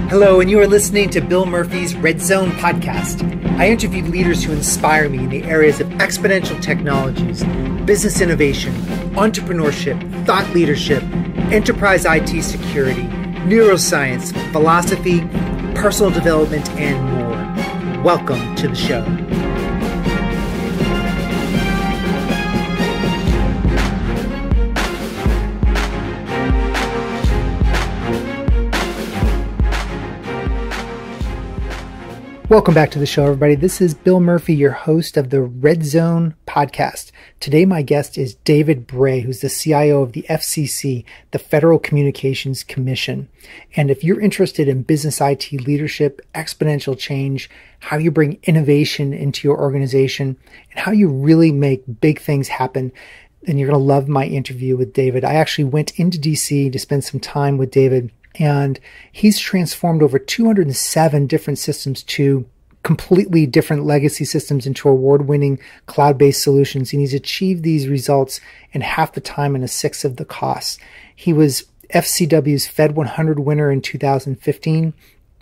Hello, and you are listening to Bill Murphy's Red Zone podcast. I interviewed leaders who inspire me in the areas of exponential technologies, business innovation, entrepreneurship, thought leadership, enterprise IT security, neuroscience, philosophy, personal development, and more. Welcome to the show. Welcome back to the show, everybody. This is Bill Murphy, your host of the Red Zone podcast. Today, my guest is David Bray, who's the CIO of the FCC, the Federal Communications Commission. And if you're interested in business IT leadership, exponential change, how you bring innovation into your organization, and how you really make big things happen, then you're going to love my interview with David. I actually went into DC to spend some time with David, and he's transformed over 207 different systems to completely different legacy systems into award-winning cloud-based solutions. And he's achieved these results in half the time and a sixth of the cost. He was FCW's Fed 100 winner in 2015.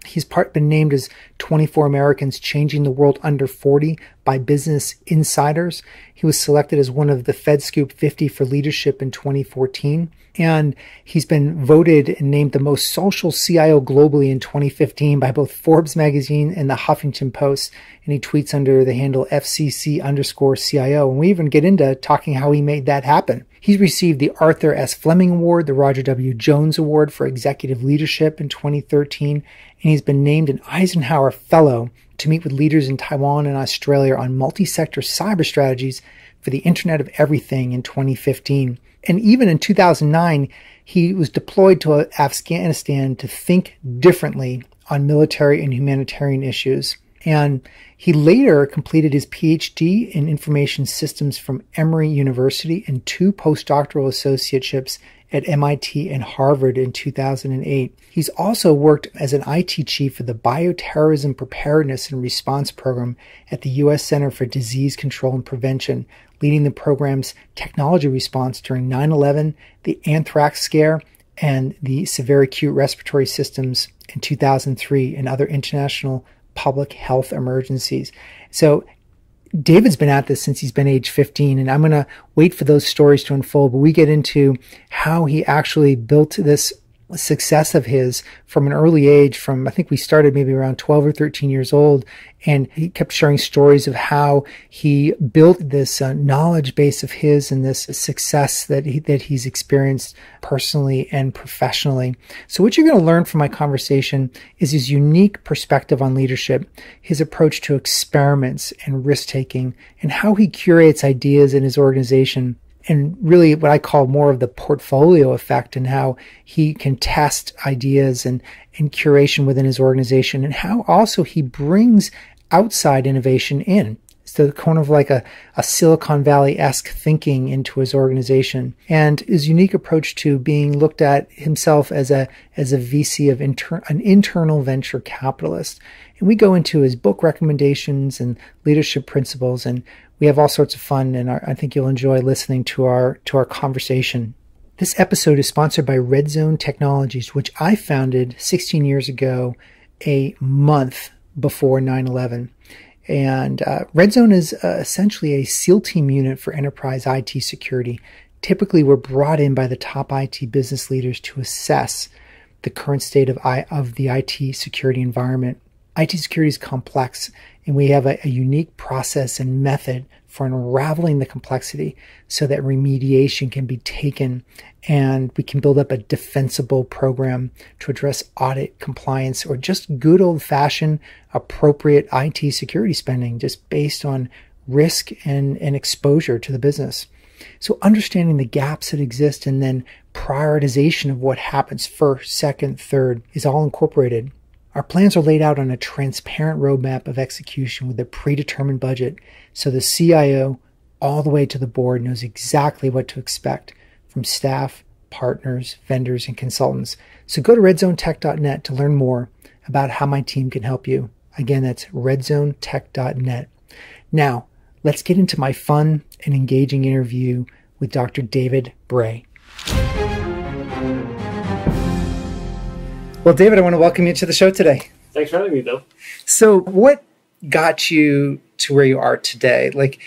He's been named as 24 Americans Changing the World Under 40 by Business Insiders. He was selected as one of the FedScoop 50 for leadership in 2014. And he's been voted and named the most social CIO globally in 2015 by both Forbes magazine and the Huffington Post. And he tweets under the handle FCC_CIO. And we even get into talking how he made that happen. He's received the Arthur S. Fleming Award, the Roger W. Jones Award for Executive Leadership in 2013. And he's been named an Eisenhower Fellow to meet with leaders in Taiwan and Australia on multi-sector cyber strategies for the Internet of Everything in 2015. And even in 2009, he was deployed to Afghanistan to think differently on military and humanitarian issues. And he later completed his PhD in information systems from Emory University and 2 postdoctoral associateships at MIT and Harvard in 2008. He's also worked as an IT chief for the Bioterrorism Preparedness and Response Program at the U.S. Center for Disease Control and Prevention, leading the program's technology response during 9/11, the anthrax scare, and the severe acute respiratory systems in 2003 and other international public health emergencies. So David's been at this since he's been age 15, and I'm going to wait for those stories to unfold, but we get into how he actually built this success of his from an early age. From, I think we started maybe around 12 or 13 years old, and he kept sharing stories of how he built this knowledge base of his and this success that he's experienced personally and professionally. So what you're going to learn from my conversation is his unique perspective on leadership, his approach to experiments and risk-taking, and how he curates ideas in his organization, and really what I call more of the portfolio effect, and how he can test ideas and curation within his organization, and how also he brings outside innovation in. So kind of like a Silicon Valley-esque thinking into his organization, and his unique approach to being looked at himself as a VC of an internal venture capitalist. And we go into his book recommendations and leadership principles, and we have all sorts of fun, and I think you'll enjoy listening to our conversation. This episode is sponsored by Red Zone Technologies, which I founded 16 years ago, a month before 9/11. And Red Zone is essentially a SEAL team unit for enterprise IT security. Typically, we're brought in by the top IT business leaders to assess the current state of the IT security environment. IT security is complex, and we have a unique process and method for unraveling the complexity so that remediation can be taken and we can build up a defensible program to address audit, compliance, or just good old-fashioned appropriate IT security spending just based on risk and exposure to the business. So understanding the gaps that exist and then prioritization of what happens first, second, third is all incorporated. Our plans are laid out on a transparent roadmap of execution with a predetermined budget, so the CIO all the way to the board knows exactly what to expect from staff, partners, vendors, and consultants. So go to redzonetech.net to learn more about how my team can help you. Again, that's redzonetech.net. Now, let's get into my fun and engaging interview with Dr. David Bray. Well, David, I want to welcome you to the show today. Thanks for having me, Bill. So what got you to where you are today? Like,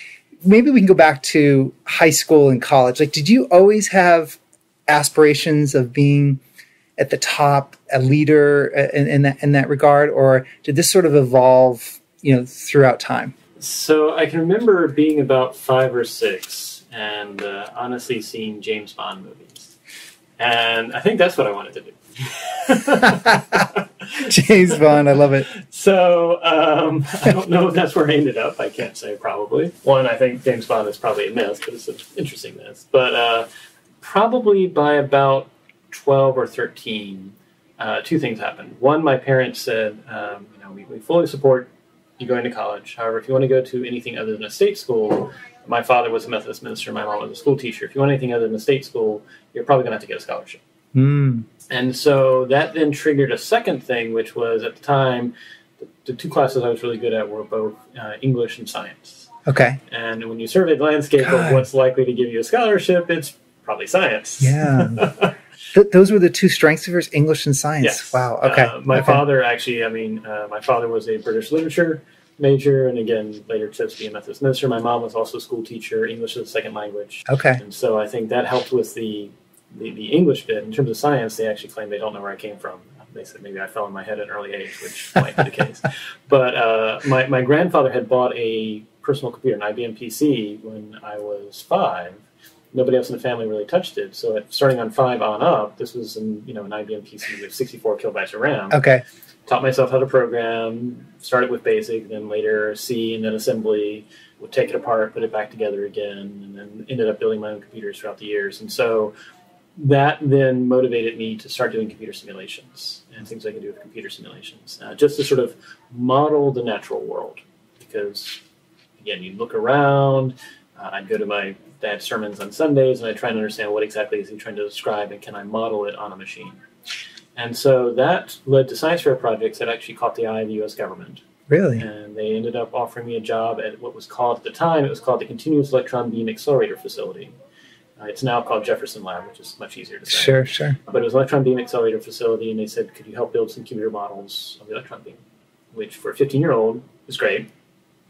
maybe we can go back to high school and college. Like, did you always have aspirations of being at the top, a leader in that regard, or did this sort of evolve, throughout time? So I can remember being about 5 or 6 and honestly seeing James Bond movies. And I think that's what I wanted to do. James Bond, I love it. So I don't know if that's where I ended up. I can't say probably. One, I think James Bond is probably a myth, but it's an interesting myth. But probably by about 12 or 13, 2 things happened. One, my parents said, we fully support you going to college. However, if you want to go to anything other than a state school, my father was a Methodist minister, my mom was a school teacher. If you want anything other than a state school, you're probably going to have to get a scholarship. Mm. And so that then triggered a second thing, which was at the time, the 2 classes I was really good at were both English and science. Okay. And when you survey the landscape of what's likely to give you a scholarship, it's probably science. Yeah. Those were the 2 strengths of yours, English and science. Yes. Wow. Okay. My father actually, my father was a British literature major, and again, later chose to be a Methodist minister. My mom was also a school teacher, English as a second language. Okay. And so I think that helped with the English bit. In terms of science, they actually claim they don't know where I came from. They said maybe I fell on my head at an early age, which might be the case. But my grandfather had bought a personal computer, an IBM PC, when I was 5. Nobody else in the family really touched it. So starting on 5 on up, this was an IBM PC with 64 kilobytes of RAM. Okay. Taught myself how to program, started with BASIC, then later C, and then assembly, would take it apart, put it back together again, and then ended up building my own computers throughout the years. And so that then motivated me to start doing computer simulations and things I could do with computer simulations, just to sort of model the natural world. Because, again, you look around, I'd go to my dad's sermons on Sundays, and I'd try and understand what exactly is he trying to describe, and can I model it on a machine? And so that led to science fair projects that actually caught the eye of the U.S. government. Really? And they ended up offering me a job at what was called, at the time, it was called the Continuous Electron Beam Accelerator Facility. It's now called Jefferson Lab, which is much easier to say. Sure. But it was an electron beam accelerator facility, and they said, could you help build some computer models of the electron beam? Which, for a 15-year-old, is great.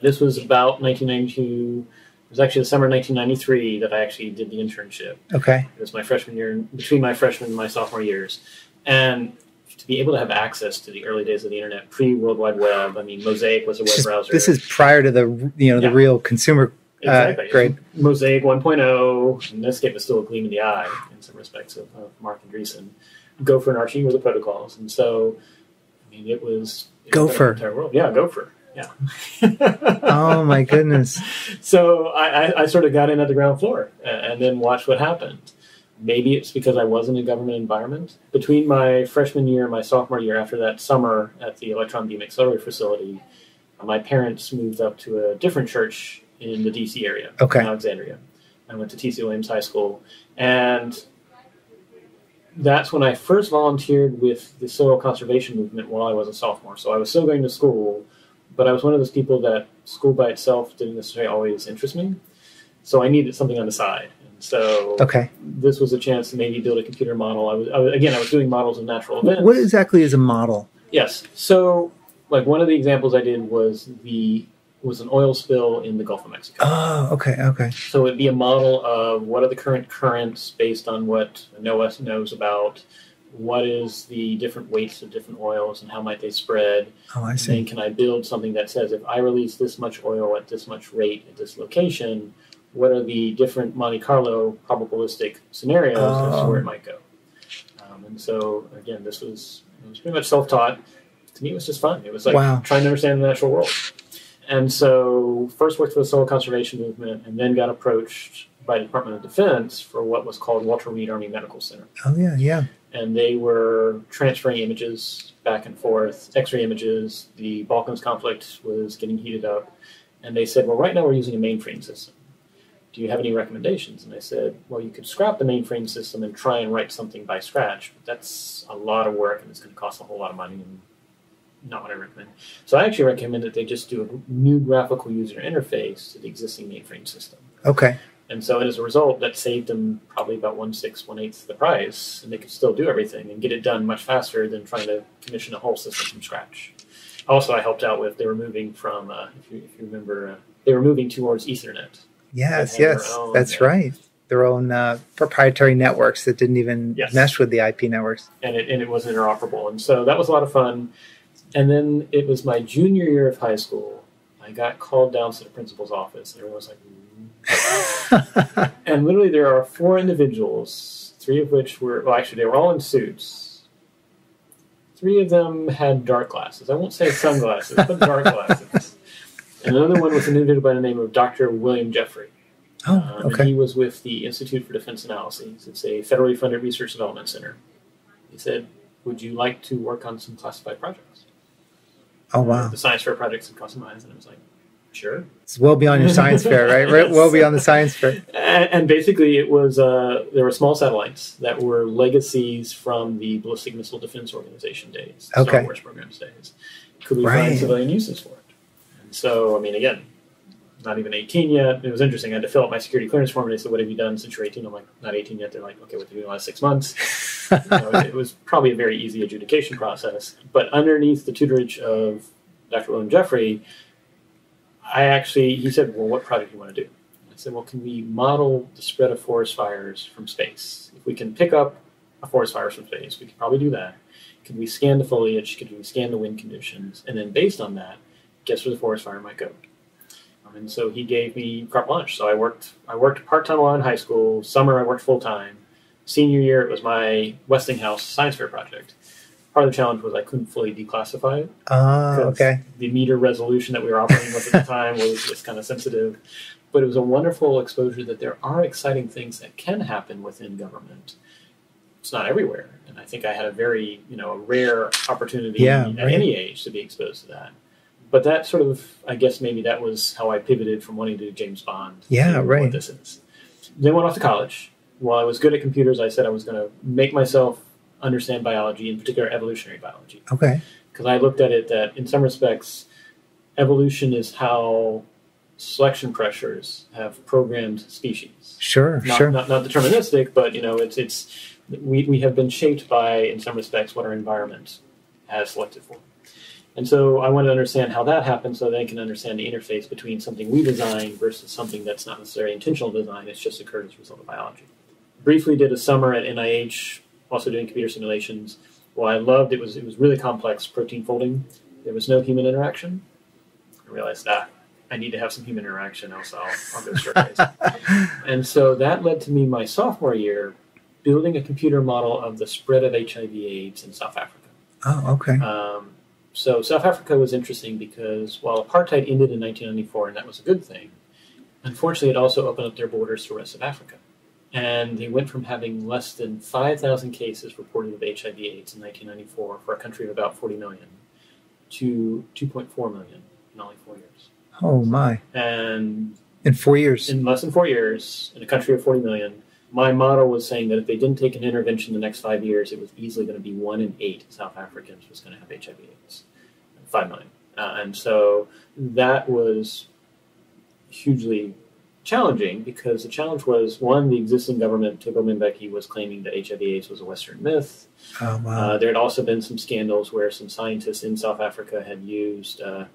This was about 1992. It was actually the summer of 1993 that I actually did the internship. Okay. It was my freshman year, between my freshman and my sophomore years. And to be able to have access to the early days of the internet, pre-World Wide Web, Mosaic was a web browser. This is prior to the real consumer. Exactly. Great. Mosaic 1.0, and Netscape is still a gleam in the eye in some respects of Mark Andreessen. Gopher and Archie were the protocols. And so, it was... Gopher. Entire world. Yeah, Gopher. Yeah. Oh, my goodness. So I sort of got in at the ground floor and then watched what happened. Maybe it's because I was in a government environment. Between my freshman year and my sophomore year, after that summer at the Electron Beam Accelerator facility, my parents moved up to a different church in the D.C. area, in Alexandria. I went to T.C. Williams High School, and that's when I first volunteered with the soil conservation movement while I was a sophomore. So I was still going to school, but I was one of those people that school by itself didn't necessarily always interest me. So I needed something on the side. And so this was a chance to maybe build a computer model. I was doing models of natural events. What exactly is a model? Yes. So one of the examples I did was an oil spill in the Gulf of Mexico. Oh, okay. So it'd be a model of what are the current currents based on what NOAA knows about, what is the different weights of different oils and how might they spread. Oh, I see. And then can I build something that says if I release this much oil at this much rate at this location, what are the different Monte Carlo probabilistic scenarios as to where it might go? And so, again, it was pretty much self-taught. To me, it was just fun. It was trying to understand the natural world. And so first worked for the soil conservation movement and then got approached by the Department of Defense for what was called Walter Reed Army Medical Center. Oh, yeah. And they were transferring images back and forth, X-ray images. The Balkans conflict was getting heated up. And they said, well, right now we're using a mainframe system. Do you have any recommendations? And I said, well, you could scrap the mainframe system and try and write something by scratch. But that's a lot of work, and it's going to cost a whole lot of money, and not what I recommend. So I actually recommend that they just do a new graphical user interface to the existing mainframe system. Okay. And so as a result, that saved them probably about 1/6, 1/8 the price, and they could still do everything and get it done much faster than trying to commission a whole system from scratch. Also, I helped out with, they were moving from, if you remember, they were moving towards Ethernet. Yes, that's right. Their own proprietary networks that didn't even mesh with the IP networks. And it was interoperable. And so that was a lot of fun. And then it was my junior year of high school. I got called down to the principal's office, and everyone was like, and literally there are 4 individuals, 3 of which were, well, actually, they were all in suits. 3 of them had dark glasses. I won't say sunglasses, but dark glasses. And another one was an individual by the name of Dr. William Jeffrey. Oh, okay. And he was with the Institute for Defense Analyses. It's a federally funded research development center. He said, would you like to work on some classified projects? Oh, wow. The science fair projects had customized, and I was like, sure. It's well beyond your science fair, right? Well beyond the science fair. And basically it was, there were small satellites that were legacies from the Ballistic Missile Defense Organization days, the Star Wars programs days. Could we find civilian uses for it? And so, I mean, again, not even 18 yet. It was interesting. I had to fill out my security clearance form, and they said, what have you done since you're 18? I'm like, not 18 yet. They're like, okay, what did you do in the last 6 months? It was probably a very easy adjudication process. But underneath the tutorage of Dr. William Jeffrey, he said, well, what project do you want to do? I said, well, can we model the spread of forest fires from space? If we can pick up a forest fire from space, we could probably do that. Could we scan the foliage? Could we scan the wind conditions? And then based on that, guess where the forest fire might go? And so he gave me carte blanche. So I worked part-time while in high school. Summer, I worked full-time. Senior year, it was my Westinghouse science fair project. Part of the challenge was I couldn't fully declassify it. Okay. The meter resolution that we were operating with at the time was kind of sensitive. But it was a wonderful exposure that there are exciting things that can happen within government. It's not everywhere. And I think I had a very, a rare opportunity at any age to be exposed to that. But that sort of, I guess maybe that was how I pivoted from wanting to do James Bond to what this is. Then went off to college. While I was good at computers, I said I was going to make myself understand biology, in particular evolutionary biology. Okay. Because I looked at it that in some respects, evolution is how selection pressures have programmed species. Sure. Not deterministic, but we have been shaped by, in some respects, what our environment has selected for. And so I wanted to understand how that happens so that I can understand the interface between something we design versus something that's not necessarily intentional design, it's just occurred as a result of biology. Briefly did a summer at NIH, also doing computer simulations. What I loved, it was really complex protein folding. There was no human interaction. I realized, I need to have some human interaction, else I'll go straight. And so that led to me my sophomore year building a computer model of the spread of HIV/AIDS in South Africa. Oh, okay. So South Africa was interesting because while apartheid ended in 1994, and that was a good thing, unfortunately it also opened up their borders to the rest of Africa. And they went from having less than 5,000 cases reported of HIV/AIDS in 1994 for a country of about 40 million to 2.4 million in only 4 years. Oh, my. And in 4 years? In less than 4 years, in a country of 40 million, my model was saying that if they didn't take an intervention in the next 5 years, it was easily going to be 1 in 8 South Africans was going to have HIV/AIDS. 5 million. And so that was hugely challenging because the challenge was, one, the existing government, Thabo Mbeki, was claiming that HIV/AIDS was a Western myth. Oh, wow. There had also been some scandals where some scientists in South Africa had used a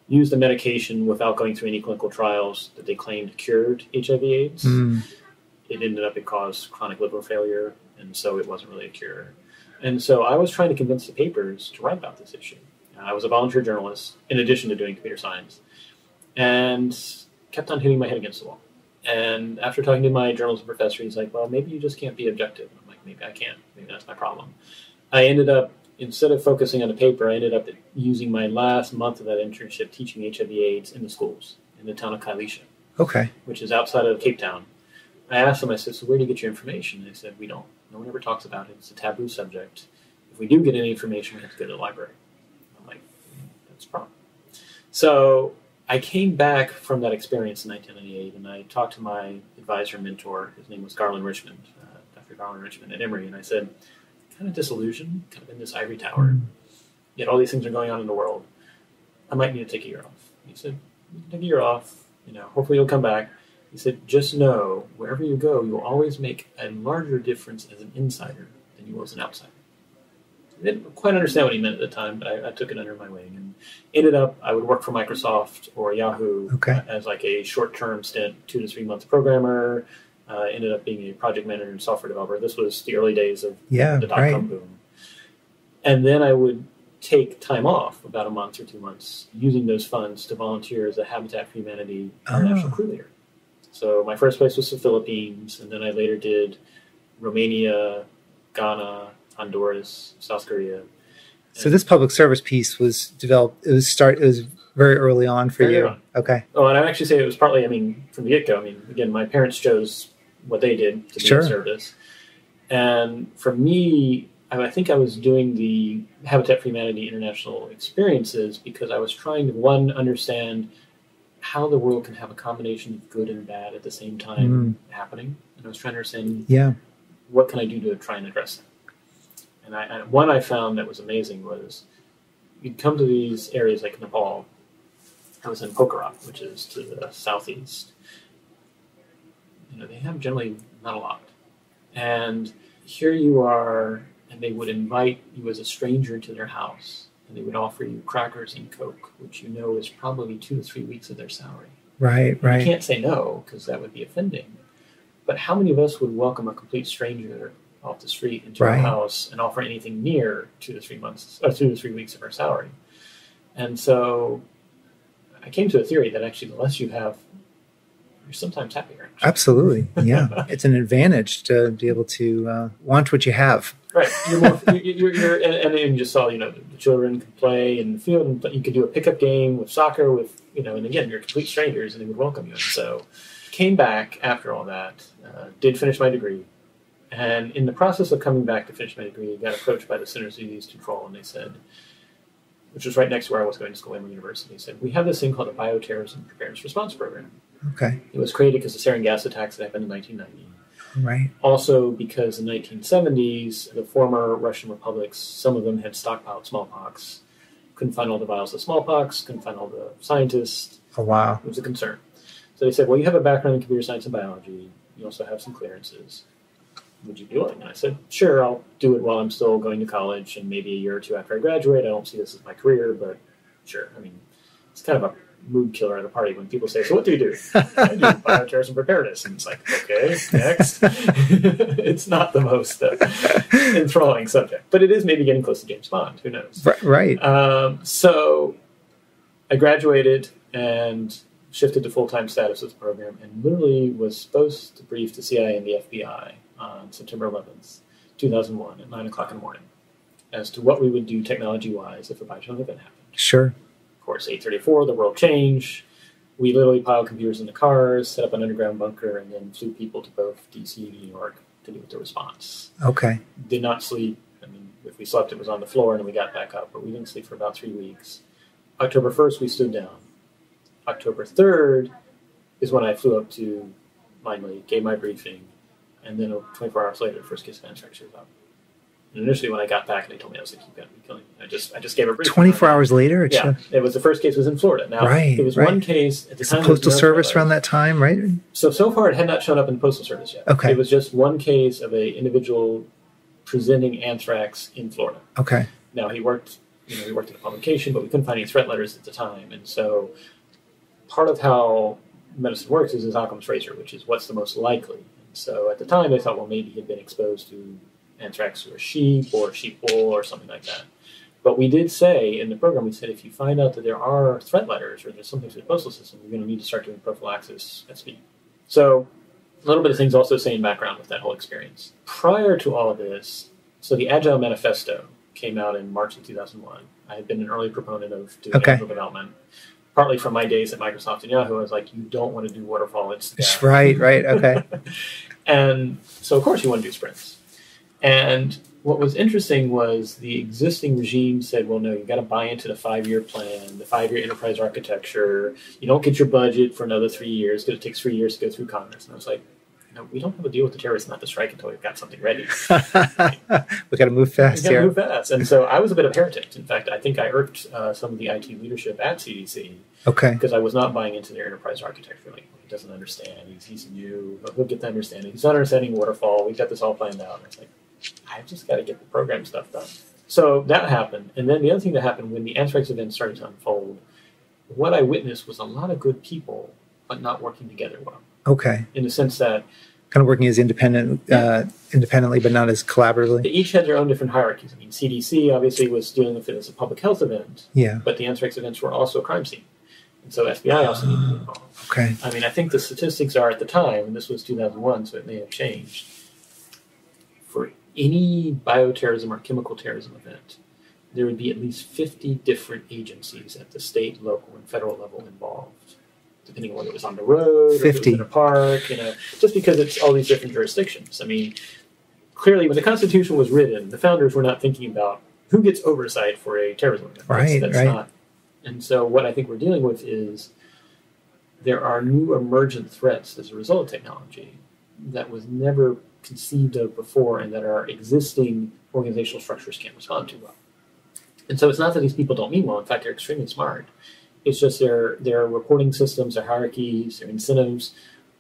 medication without going through any clinical trials that they claimed cured HIV/AIDS. It ended up, it caused chronic liver failure, and so it wasn't really a cure. And so I was trying to convince the papers to write about this issue. I was a volunteer journalist, in addition to doing computer science, and kept on hitting my head against the wall. And after talking to my journalism professor, he's like, well, maybe you just can't be objective. I'm like, maybe I can't. Maybe that's my problem. I ended up, instead of focusing on the paper, I ended up using my last month of that internship teaching HIV/AIDS in the schools in the town of Kailicha, which is outside of Cape Town. I asked them, I said, so where do you get your information? And they said, we don't. No one ever talks about it. It's a taboo subject. If we do get any information, we have to go to the library. I'm like, that's a problem. So I came back from that experience in 1998, and I talked to my advisor and mentor. His name was Garland Richmond, Dr. Garland Richmond at Emory, and I said, kind of disillusioned, kind of in this ivory tower. Yet all these things are going on in the world. I might need to take a year off. He said, take a year off. Hopefully you'll come back. He said, just know, wherever you go, you'll always make a larger difference as an insider than you will as an outsider. I didn't quite understand what he meant at the time, but I took it under my wing. And ended up, I would work for Microsoft or Yahoo as like a short-term stint, 2 to 3 month programmer. Ended up being a project manager and software developer. This was the early days of the dot-com boom. And then I would take time off, about a month or 2 months, using those funds to volunteer as a Habitat for Humanity international crew leader. So my first place was the Philippines, and then I later did Romania, Ghana, Honduras, South Korea. So this public service piece was developed, it was very early on for you. Okay. Oh, and I actually say it was partly, from the get-go. Again, my parents chose what they did to be in service. And for me, I think I was doing the Habitat for Humanity international experiences because I was trying to, one, understand how the world can have a combination of good and bad at the same time happening. And I was trying to understand what can I do to try and address that. And one I found that was amazing was you'd come to these areas like Nepal. I was in Pokhara, which is to the southeast. They have generally not a lot. And here you are, and they would invite you as a stranger to their house, and they would offer you crackers and Coke, which is probably 2 to 3 weeks of their salary. Right. You can't say no, because that would be offending. But how many of us would welcome a complete stranger off the street into our house and offer anything near 2 to 3 weeks of our salary? And so I came to a theory that actually the less you have, you're sometimes happier. Absolutely. Yeah. It's an advantage to be able to want what you have. Right. And you just saw, the children could play in the field, and you could do a pickup game with soccer with, and again, you're complete strangers and they would welcome you. And so came back after all that, did finish my degree. And in the process of coming back to finish my degree, I got approached by the Centers for Disease Control, and they said, which was right next to where I was going to school, Emory University, they said, we have this thing called the Bioterrorism Preparedness Response Program. Okay. It was created because the sarin gas attacks that happened in 1990. Right. Also because in the 1970s, the former Russian republics, some of them had stockpiled smallpox. Couldn't find all the vials of smallpox, couldn't find all the scientists. Oh, wow. It was a concern. So they said, well, you have a background in computer science and biology. You also have some clearances. Would you be willing? And I said, sure, I'll do it while I'm still going to college, and maybe a year or two after I graduate. I don't see this as my career, but sure. It's kind of a mood killer at a party when people say, so what do you do? I do bioterrorism preparedness. And it's like, okay, next. It's not the most enthralling subject, but it is maybe getting close to James Bond. Who knows? Right. So I graduated and shifted to full-time status with the program, and literally was supposed to brief the CIA and the FBI on September 11th, 2001 at 9 o'clock in the morning as to what we would do technology-wise if a biological event happened. Sure. Of course, 8:34, the world changed. We literally piled computers in the cars, set up an underground bunker, and then flew people to both D.C. and New York to do the response. Okay. Did not sleep. If we slept, it was on the floor, and then we got back up, but we didn't sleep for about 3 weeks. October 1st, we stood down. October 3rd is when I flew up to Langley, gave my briefing, and then 24 hours later, the first case of anthrax showed up. And initially, when I got back, and they told me, I was like, "You've got to be killing me." I just gave a briefing. 24 hours later? It was the first case was in Florida. Now, there was one case at the time. The Postal Service around that time, right? So far, it had not shown up in the Postal Service yet. Okay. It was just one case of an individual presenting anthrax in Florida. Okay. Now, he worked at a publication, but we couldn't find any threat letters at the time. And so part of how medicine works is Occam's razor, which is what's the most likely. And so at the time, they thought, well, maybe he'd been exposed to anthrax through a sheep or sheep wool or something like that. But we did say in the program, we said, if you find out that there are threat letters or there's something to the postal system, you're going to need to start doing prophylaxis at speed. So a little bit of things also saying background with that whole experience. Prior to all of this, so the Agile Manifesto came out in March of 2001. I had been an early proponent of doing agile development. Partly from my days at Microsoft and Yahoo, I was like, you don't want to do waterfall, it's death. Right, okay. And so, of course, you want to do sprints. And what was interesting was the existing regime said, well, no, you got to buy into the 5-year plan, the 5-year enterprise architecture. You don't get your budget for another 3 years because it takes 3 years to go through Congress. And I was like, we don't have a deal with the terrorists not to strike until we've got something ready. We got to move fast We got to here. move fast. And so I was a bit of a heretic. In fact, I think I irked some of the IT leadership at CDC Okay. because I was not buying into their enterprise architecture. Like, he doesn't understand. He's new. He'll get the understanding. He's not understanding waterfall. We've got this all planned out. And it's like, I've just got to get the program stuff done. So that happened. And then the other thing that happened when the anthrax event started to unfold, what I witnessed was a lot of good people, but not working together well. Okay. In the sense that Kind of working as independently, but not as collaboratively. they each had their own different hierarchies. I mean, CDC obviously was dealing with it as a public health event, Yeah. but the anthrax events were also a crime scene. And so FBI also needed to be involved. Okay. I mean, I think the statistics are at the time, and this was 2001, so it may have changed, for any bioterrorism or chemical terrorism event, there would be at least 50 different agencies at the state, local, and federal level involved, depending on whether it was on the road or if it was 50. in a park, just because it's all these different jurisdictions. I mean, clearly when the Constitution was written, the founders were not thinking about who gets oversight for a terrorism event. Right, That's right. not. And so what I think we're dealing with is there are new emergent threats as a result of technology that was never conceived of before and that our existing organizational structures can't respond to well. And so it's not that these people don't mean well. In fact, they're extremely smart. It's just their reporting systems, their hierarchies, their incentives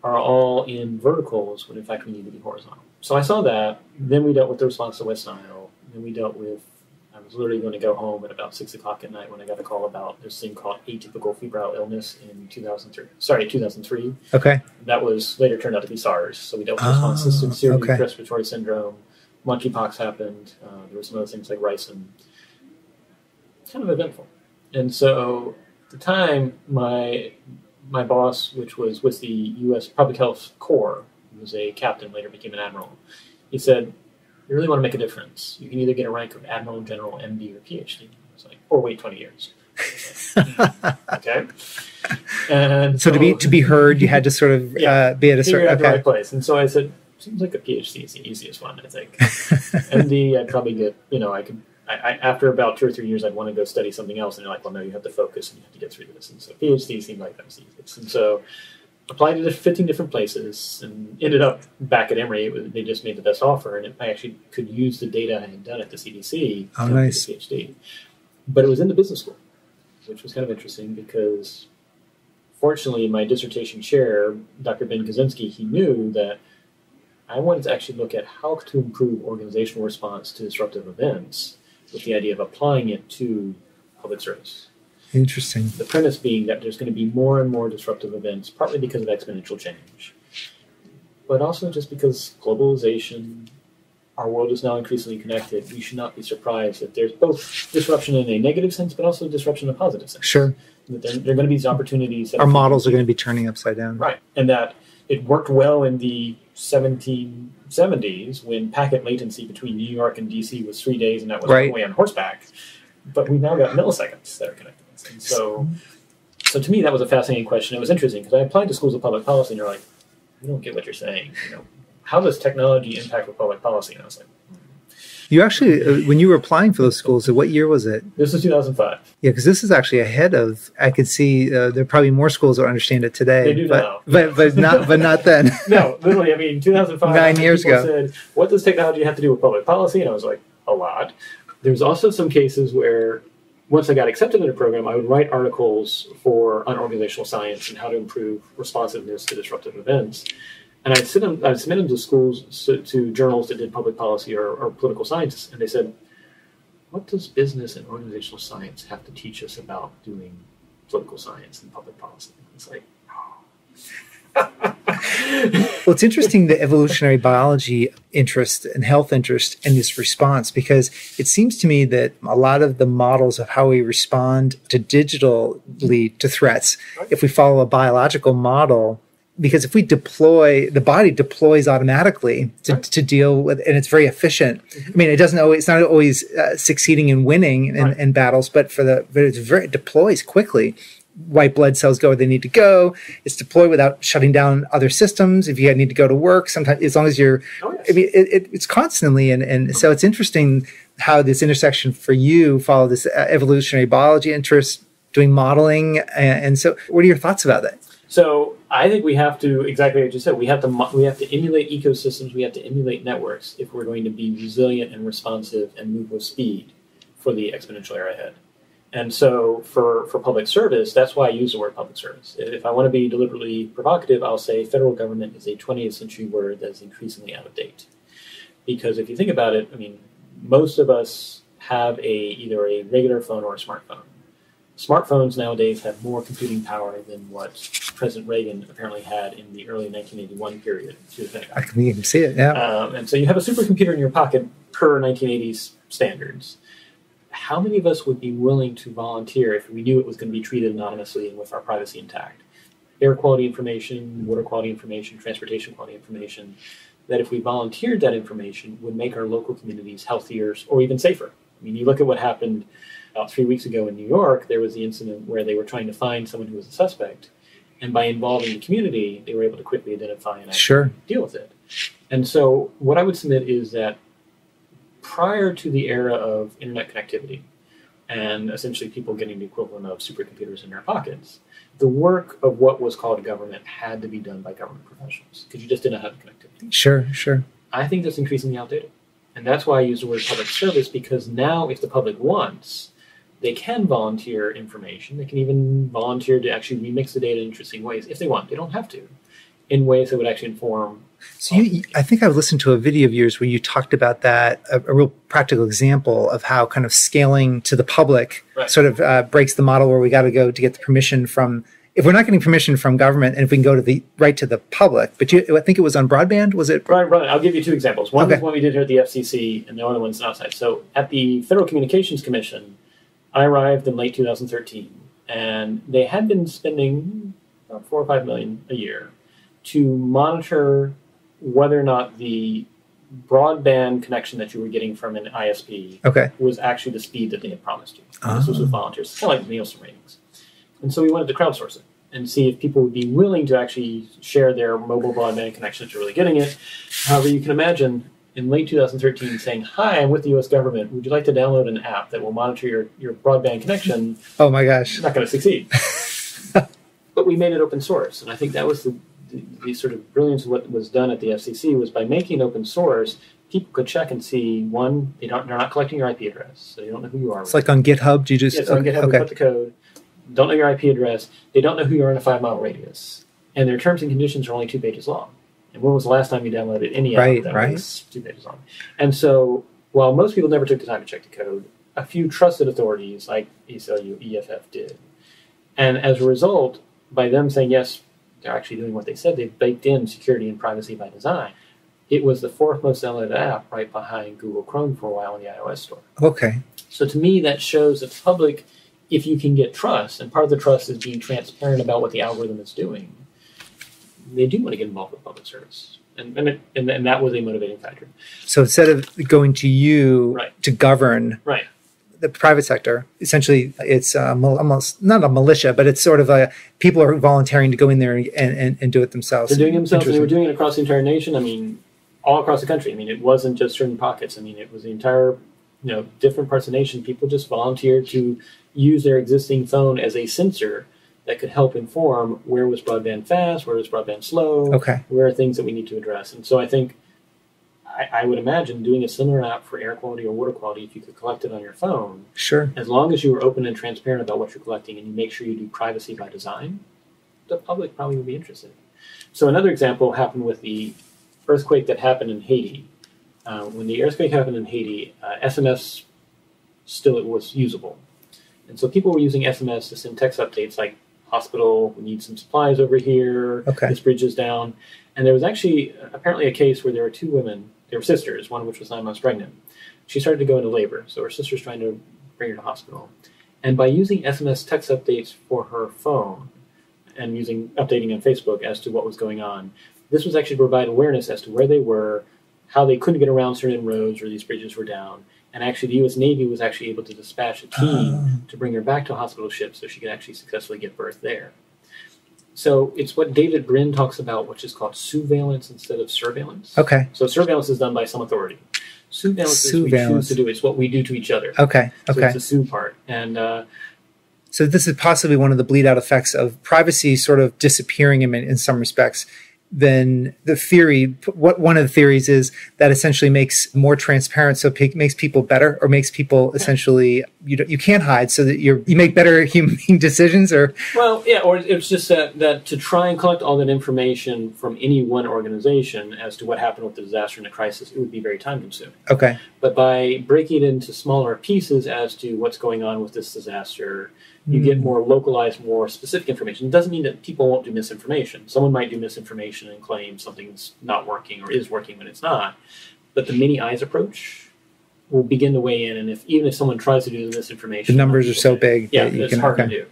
are all in verticals when in fact we need to be horizontal. So I saw that. Then we dealt with the response to West Nile. Then we dealt with, I was literally going to go home at about 6 o'clock at night when I got a call about this thing called atypical febrile illness in 2003. Okay. That was later turned out to be SARS. So we dealt with responses to severe okay. respiratory syndrome. Monkeypox happened. There were some other things like ricin. Kind of eventful. And so at the time, my boss, which was with the U.S. Public Health Corps, he was a captain, later became an admiral, he said, you really want to make a difference. You can either get a rank of admiral, general, MD, or PhD. I was like, or wait 20 years. Okay. And So to be heard, you had to sort of be at a certain at the right place. And so I said, seems like a PhD is the easiest one, I think. MD, I'd probably get, I after about 2 or 3 years, I'd want to go study something else. And they're like, well, no, you have to focus and you have to get through this. And so PhD seemed like that was the easiest. And so applied to 15 different places and ended up back at Emory. They just made the best offer. And I actually could use the data I had done at the CDC Oh, to nice. get a PhD. But it was in the business school, which was kind of interesting because fortunately, my dissertation chair, Dr. Ben Kaczynski, he knew that I wanted to actually look at how to improve organizational response to disruptive events with the idea of applying it to public service. Interesting. The premise being that there's going to be more and more disruptive events, partly because of exponential change, but also just because globalization, our world is now increasingly connected. We should not be surprised that there's both disruption in a negative sense, but also disruption in a positive sense. Sure. That there are going to be these opportunities. That Our models are going to be turning upside down. Right. And that it worked well in the 1770s when packet latency between New York and DC was 3 days, and that was one way on horseback. But we've now got milliseconds that are connecting us. And so to me, that was a fascinating question. It was interesting because I applied to schools of public policy, and they're like, "We don't get what you're saying. How does technology impact with public policy?" And I was like, You actually, when you were applying for those schools, what year was it? "This is 2005." Yeah, because this is actually ahead of. I could see there are probably more schools that understand it today. They do now, now, but not then. No, literally. I mean, 2005. 9 years people ago. said, "What does technology have to do with public policy?" And I was like, "A lot." There's also some cases where, once I got accepted in a program, I would write articles on organizational science and how to improve responsiveness to disruptive events. And I'd submit them to schools, to journals that did public policy or political science. And they said, what does business and organizational science have to teach us about doing political science and public policy? It's like, Well, it's interesting, the evolutionary biology interest and health interest in this response, because it seems to me that a lot of the models of how we respond to digitally to threats, if we follow a biological model, because if we deploy, the body deploys automatically to deal with, and it's very efficient. I mean, it's not always succeeding in winning in battles, but it deploys quickly. White blood cells go where they need to go. It's deployed without shutting down other systems. If you need to go to work, sometimes, as long as you're, I mean, it's constantly. And so it's interesting how this intersection for you follow this evolutionary biology interest, doing modeling. And so what are your thoughts about that? So I think we have to, exactly what you said, we have to emulate ecosystems, we have to emulate networks if we're going to be resilient and responsive and move with speed for the exponential era ahead. And so for public service, that's why I use the word public service. If I want to be deliberately provocative, I'll say federal government is a 20th century word that's increasingly out of date. Because if you think about it, I mean, most of us have either a regular phone or a smartphone. Smartphones nowadays have more computing power than what President Reagan apparently had in the early 1981 period. I can even see it, yeah. And so you have a supercomputer in your pocket per 1980s standards. How many of us would be willing to volunteer if we knew it was going to be treated anonymously and with our privacy intact? Air quality information, water quality information, transportation quality information, that if we volunteered that information would make our local communities healthier or even safer. I mean, you look at what happened about 3 weeks ago in New York, there was the incident where they were trying to find someone who was a suspect. And by involving the community, they were able to quickly identify and actually deal with it. And so what I would submit is that prior to the era of internet connectivity and essentially people getting the equivalent of supercomputers in their pockets, the work of what was called government had to be done by government professionals because you just didn't have the connectivity. Sure. I think that's increasingly outdated. And that's why I use the word public service, because now if the public wants, they can volunteer information. They can even volunteer to actually remix the data in interesting ways if they want. They don't have to, in ways that would actually inform. So I think I listened to a video of yours where you talked about that, a real practical example of how kind of scaling to the public sort of breaks the model where we got to go to get the permission from, if we're not getting permission from government, and if we can go to the right to the public. But I think it was on broadband, was it? Right. I'll give you two examples. One is one we did here at the FCC, and the other one's outside. So at the Federal Communications Commission, I arrived in late 2013, and they had been spending about $4 or $5 million a year to monitor whether or not the broadband connection that you were getting from an ISP was actually the speed that they had promised you. This was with volunteers. It's kind of like Nielsen ratings. And so we wanted to crowdsource it and see if people would be willing to actually share their mobile broadband connection that you're really getting it. However, you can imagine in late 2013 saying, "Hi, I'm with the U.S. government. Would you like to download an app that will monitor your broadband connection?" Oh my gosh. Not going to succeed. But we made it open source. And I think that was the sort of brilliance of what was done at the FCC was by making it open source, people could check and see, one, they're not collecting your IP address, so you don't know who you are. It's like on GitHub, do you just... Yes, on GitHub, we put the code. Don't know your IP address. They don't know who you are in a 5-mile radius. And their terms and conditions are only 2 pages long. And when was the last time you downloaded any app that was 2 pages long? And so, while most people never took the time to check the code, a few trusted authorities like ACLU, EFF did. And as a result, by them saying, yes, they're actually doing what they said, they've baked in security and privacy by design. It was the 4th most downloaded app right behind Google Chrome for a while in the iOS store. Okay. So to me, that shows that the public, if you can get trust, and part of the trust is being transparent about what the algorithm is doing, they do want to get involved with public service. And that was a motivating factor. So instead of going to you to govern the private sector, essentially it's almost not a militia, but it's sort of people are volunteering to go in there and do it themselves. They're doing it themselves, and they were doing it across the entire nation. I mean, all across the country. I mean, it wasn't just certain pockets. I mean, it was the entire, different parts of the nation. People just volunteered to use their existing phone as a sensor that could help inform where was broadband fast, where was broadband slow, where are things that we need to address. And so I think I would imagine doing a similar app for air quality or water quality if you could collect it on your phone. Sure. As long as you were open and transparent about what you're collecting and you make sure you do privacy by design, the public probably would be interested. So another example happened with the earthquake that happened in Haiti. When the earthquake happened in Haiti, SMS still was usable. And so people were using SMS to send text updates like, hospital, we need some supplies over here, this bridge is down. And there was actually apparently a case where there were 2 women, they were sisters, one of which was 9 months pregnant. She started to go into labor, so her sister's trying to bring her to hospital. And by using SMS text updates for her phone and updating on Facebook as to what was going on, this was actually to provide awareness as to where they were, how they couldn't get around certain roads where these bridges were down. And actually, the U.S. Navy was actually able to dispatch a team to bring her back to a hospital ship so she could actually successfully give birth there. So it's what David Brin talks about, which is called surveillance instead of surveillance. Okay. So surveillance is done by some authority. Surveillance is we choose to do. It's what we do to each other. Okay. So it's the sue part. And So this is possibly one of the bleed out effects of privacy sort of disappearing in some respects. Then the theory, one of the theories is that essentially makes more transparent, so it makes people better, or makes people essentially you can't hide, so that you make better human decisions, or or it's just that to try and collect all that information from any one organization as to what happened with the disaster and the crisis, it would be very time consuming. Okay, but by breaking it into smaller pieces as to what's going on with this disaster, you get more localized, more specific information. It doesn't mean that people won't do misinformation. Someone might do misinformation and claim something's not working or is working when it's not. But the many eyes approach will begin to weigh in. And even if someone tries to do the misinformation, the numbers are so big. Yeah, it's hard to do.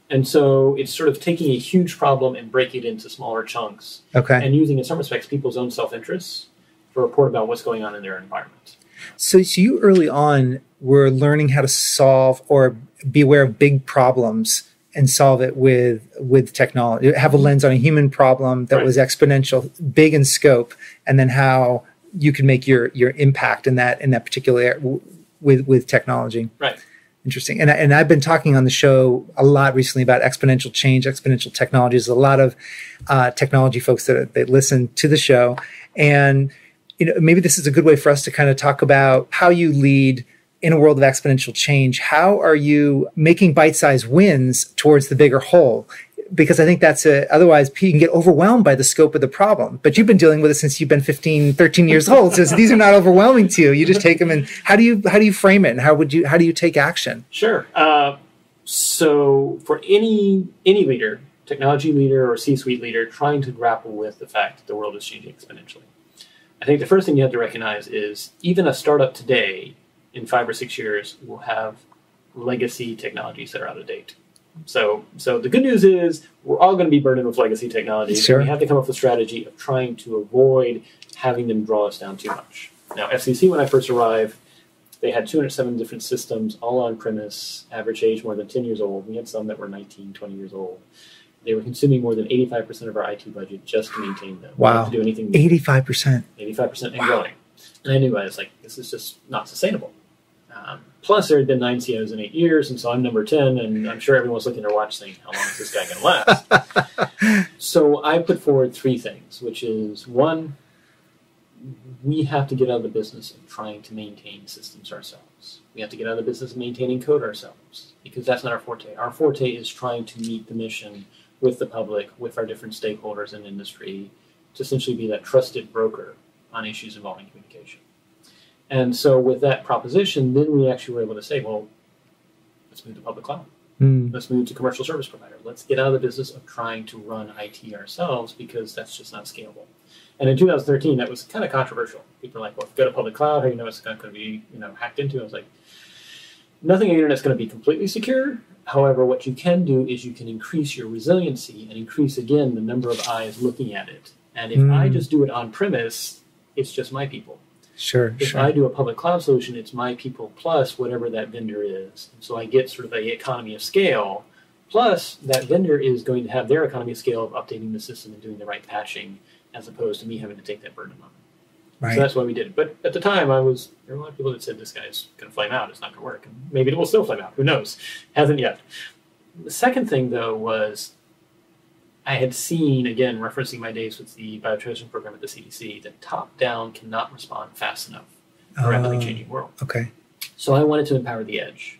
And so it's sort of taking a huge problem and breaking it into smaller chunks. Okay. And using, in some respects, people's own self-interest to report about what's going on in their environment. So you early on were learning how to solve or be aware of big problems and solve it with technology, have a lens on a human problem that was exponential, big in scope, and then how you can make your impact in that particular area with technology. Right. Interesting. And I've been talking on the show a lot recently about exponential change, exponential technologies. A lot of technology folks that listen to the show, and maybe this is a good way for us to kind of talk about how you lead in a world of exponential change. How are you making bite-sized wins towards the bigger whole? Because I think otherwise you can get overwhelmed by the scope of the problem. But you've been dealing with it since you've been 15, 13 years old. So these are not overwhelming to you. You just take them, and how do you frame it? And how do you take action? Sure. So for any leader, technology leader or C-suite leader, trying to grapple with the fact that the world is changing exponentially, I think the first thing you have to recognize is even a startup today, in 5 or 6 years, will have legacy technologies that are out of date. So the good news is we're all going to be burdened with legacy technologies. Sure. And we have to come up with a strategy of trying to avoid having them draw us down too much. Now, FCC, when I first arrived, they had 207 different systems, all on-premise, average age more than 10 years old. We had some that were 19, 20 years old. They were consuming more than 85% of our IT budget just to maintain them. Wow. To do anything. 85%. 85% and growing. And I knew I was like, this is just not sustainable. Plus, there had been 9 CIOs in 8 years, and so I'm number 10, and I'm sure everyone's looking at their watch saying, how long is this guy going to last? So I put forward 3 things, which is, 1, we have to get out of the business of trying to maintain systems ourselves. We have to get out of the business of maintaining code ourselves, because that's not our forte. Our forte is trying to meet the mission with the public, with our different stakeholders in industry, to essentially be that trusted broker on issues involving communication. And so with that proposition, then we actually were able to say, well, let's move to public cloud. Let's move to commercial service provider. Let's get out of the business of trying to run IT ourselves, because that's just not scalable. And in 2013, that was kind of controversial. People are like, well, if you go to public cloud, how do you know it's not going to be hacked into? I was like, nothing on the internet is going to be completely secure. However, what you can do is you can increase your resiliency and increase, again, the number of eyes looking at it. And if I just do it on premise, it's just my people. Sure. If I do a public cloud solution, it's my people plus whatever that vendor is. And so I get sort of a economy of scale. Plus, that vendor is going to have their economy of scale of updating the system and doing the right patching, as opposed to me having to take that burden on. Right. So that's why we did it. But at the time, there were a lot of people that said, this guy's going to flame out. It's not going to work. And maybe it will still flame out. Who knows? Hasn't yet. The second thing, though, was I had seen, again, referencing my days with the bioterrorism program at the CDC, that top-down cannot respond fast enough in a rapidly changing world. Okay. So I wanted to empower the edge.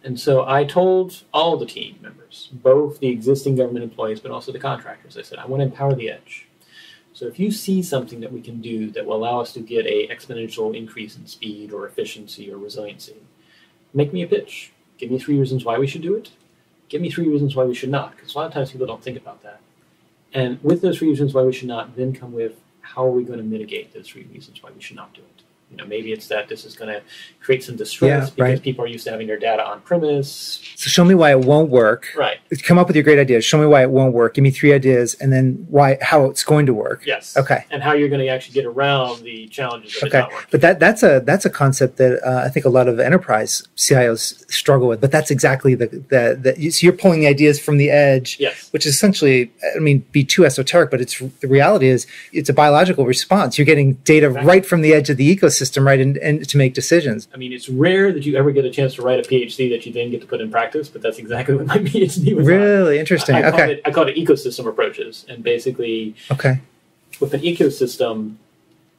And so I told all the team members, both the existing government employees, but also the contractors, I said, I want to empower the edge. So if you see something that we can do that will allow us to get an exponential increase in speed or efficiency or resiliency, make me a pitch. Give me 3 reasons why we should do it. Give me 3 reasons why we should not, because a lot of times people don't think about that. And with those 3 reasons why we should not, then come with how are we going to mitigate those 3 reasons why we should not do it. Maybe it's that this is going to create some distress because people are used to having their data on premise. So show me why it won't work. Right. Come up with your great ideas. Show me why it won't work. Give me 3 ideas, and then how it's going to work. Yes. Okay. And how you're going to actually get around the challenges of it not working. But that's a concept that I think a lot of enterprise CIOs struggle with. But that's exactly so you're pulling the ideas from the edge, which is essentially, be too esoteric, but the reality is it's a biological response. You're getting data right from the edge of the ecosystem. ecosystem, right, and to make decisions. I mean, it's rare that you ever get a chance to write a PhD that you then get to put in practice, but that's exactly what my PhD was Really on. Interesting. I Okay. call it ecosystem approaches. And basically, with an ecosystem,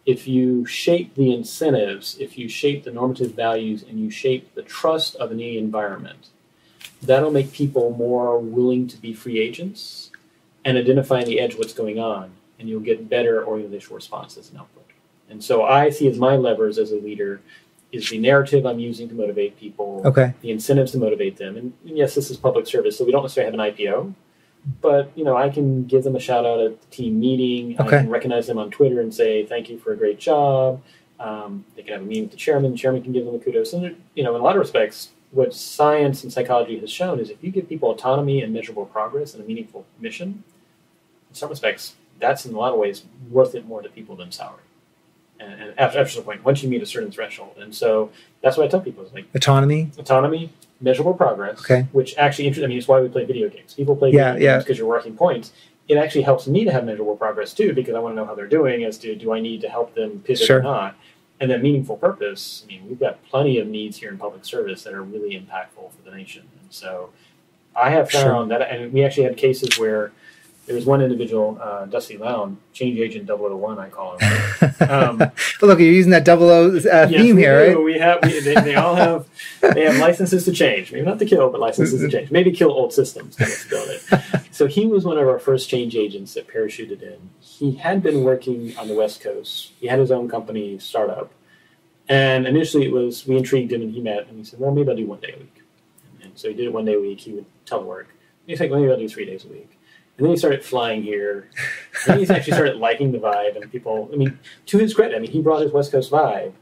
if you shape the incentives, if you shape the normative values, and you shape the trust of the environment, that'll make people more willing to be free agents and identify on the edge what's going on, and you'll get better organizational responses and output. And so I see as my levers as a leader is the narrative I'm using to motivate people, the incentives to motivate them. And yes, this is public service, so we don't necessarily have an IPO, but I can give them a shout out at the team meeting. I can recognize them on Twitter and say, thank you for a great job. They can have a meeting with the chairman. The chairman can give them the kudos. And in a lot of respects, what science and psychology has shown is if you give people autonomy and measurable progress and a meaningful mission, in some respects, that's in a lot of ways worth it more to people than salary. And after a point, once you meet a certain threshold. And so that's what I tell people is like autonomy, measurable progress, which actually it's why we play video games. People play video games because you're working points. It actually helps me to have measurable progress too, because I want to know how they're doing as to do I need to help them pivot or not. And then meaningful purpose, we've got plenty of needs here in public service that are really impactful for the nation. And so I have found that, and we actually had cases where there was one individual, Dusty Lown, change agent 001, I call him. But look, you're using that 00 theme here, right? They all have licenses to change. Maybe not to kill, but licenses to change. Maybe kill old systems to build it. So he was one of our first change agents that parachuted in. He had been working on the West Coast. He had his own company, startup. And initially we intrigued him, and he met, and he said, well, maybe I'll do 1 day a week. And so he did it 1 day a week. He would telework. He's like, well, maybe I'll do 3 days a week. And then he started flying here. And he actually started liking the vibe. And people, to his credit, he brought his West Coast vibe.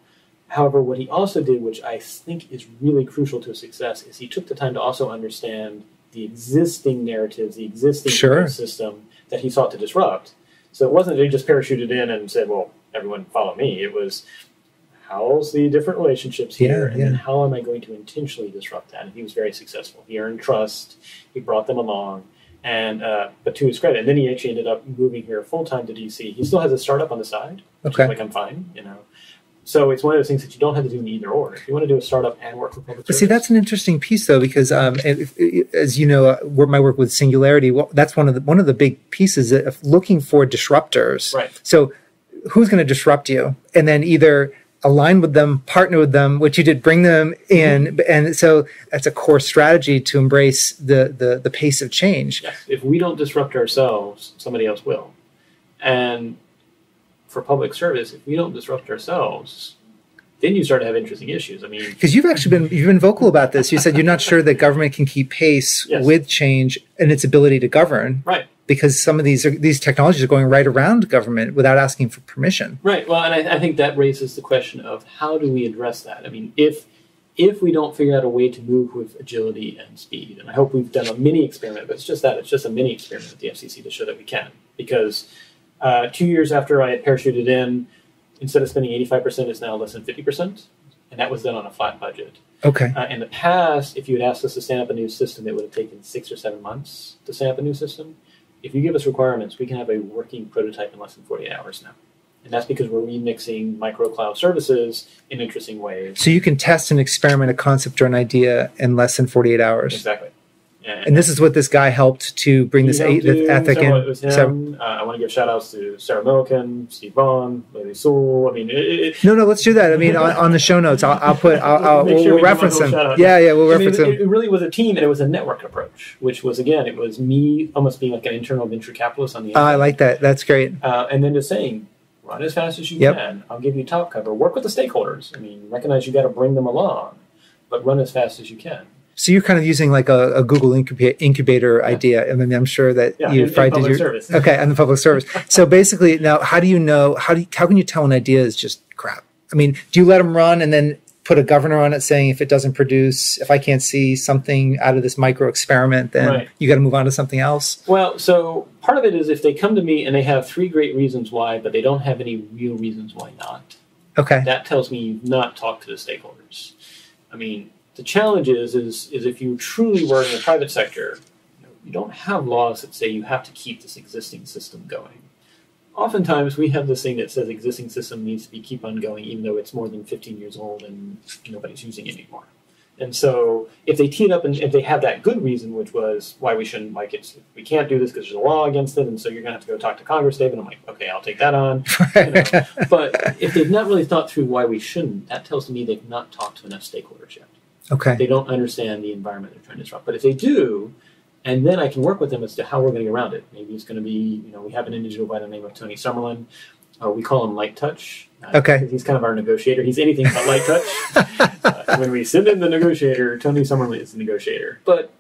However, what he also did, which I think is really crucial to his success, is he took the time to also understand the existing narratives, the existing system that he sought to disrupt. So it wasn't that he just parachuted in and said, well, everyone follow me. It was, how's the different relationships here? And then how am I going to intentionally disrupt that? And he was very successful. He earned trust. He brought them along. And but to his credit, and then he actually ended up moving here full-time to DC. He still has a startup on the side, which is like, I'm fine, So it's one of those things that you don't have to do in either or. If you want to do a startup and work for public service. See, that's an interesting piece, though, because as you know, my work with Singularity, that's one of the big pieces of looking for disruptors. Right. So who's going to disrupt you? And then either align with them, partner with them, which you did, bring them in. And so that's a core strategy to embrace the pace of change. Yes. If we don't disrupt ourselves, somebody else will. And for public service, if we don't disrupt ourselves, then you start to have interesting issues. Because you've been vocal about this. You said you're not sure that government can keep pace with change and its ability to govern. Right. Because some of these technologies are going right around government without asking for permission. Right. Well, and I think that raises the question of how do we address that? If we don't figure out a way to move with agility and speed, and I hope we've done a mini experiment, but it's just a mini experiment at the FCC to show that we can. Because 2 years after I had parachuted in, instead of spending 85%, it's now less than 50%, and that was done on a flat budget. Okay. In the past, if you had asked us to stand up a new system, it would have taken 6 or 7 months to stand up a new system. If you give us requirements, we can have a working prototype in less than 48 hours now. And that's because we're remixing micro cloud services in interesting ways. So you can test and experiment a concept or an idea in less than 48 hours. Exactly. And this is what this guy helped to bring this ethic in. It was him. I want to give shout outs to Sarah Milliken, Steve Vaughn, Larry Sewell. No, let's do that. On the show notes, we'll reference them. We'll reference them. It really was a team, and it was a network approach, which was, again, it was me almost being like an internal venture capitalist on the inside. I like that. That's great. And then just saying, run as fast as you can. I'll give you top cover. Work with the stakeholders. Recognize you got to bring them along, but run as fast as you can. So you're kind of using like a Google incubator idea. I'm sure that you've tried to do service. Okay, and the public service. So basically, now how can you tell an idea is just crap? Do you let them run and then put a governor on it saying if it doesn't produce, if I can't see something out of this micro experiment, then you got to move on to something else? Well, so part of it is if they come to me and they have 3 great reasons why, but they don't have any real reasons why not. Okay. That tells me you've not talked to the stakeholders. The challenge is if you truly work in the private sector, you don't have laws that say you have to keep this existing system going. Oftentimes we have this thing that says existing system needs to keep on going, even though it's more than 15 years old and nobody's using it anymore. And so if they tee it up and if they have that good reason, which was why we shouldn't like it, we can't do this because there's a law against it, and so you're going to have to go talk to Congress, David. I'm like, okay, I'll take that on. But if they've not really thought through why we shouldn't, that tells me they've not talked to enough stakeholders yet. Okay. They don't understand the environment they're trying to disrupt. But if they do, and then I can work with them as to how we're going to get around it. Maybe it's going to be, we have an individual by the name of Tony Summerlin. We call him Light Touch. Okay. He's kind of our negotiator. He's anything but Light Touch. When we send in the negotiator, Tony Summerlin is the negotiator. But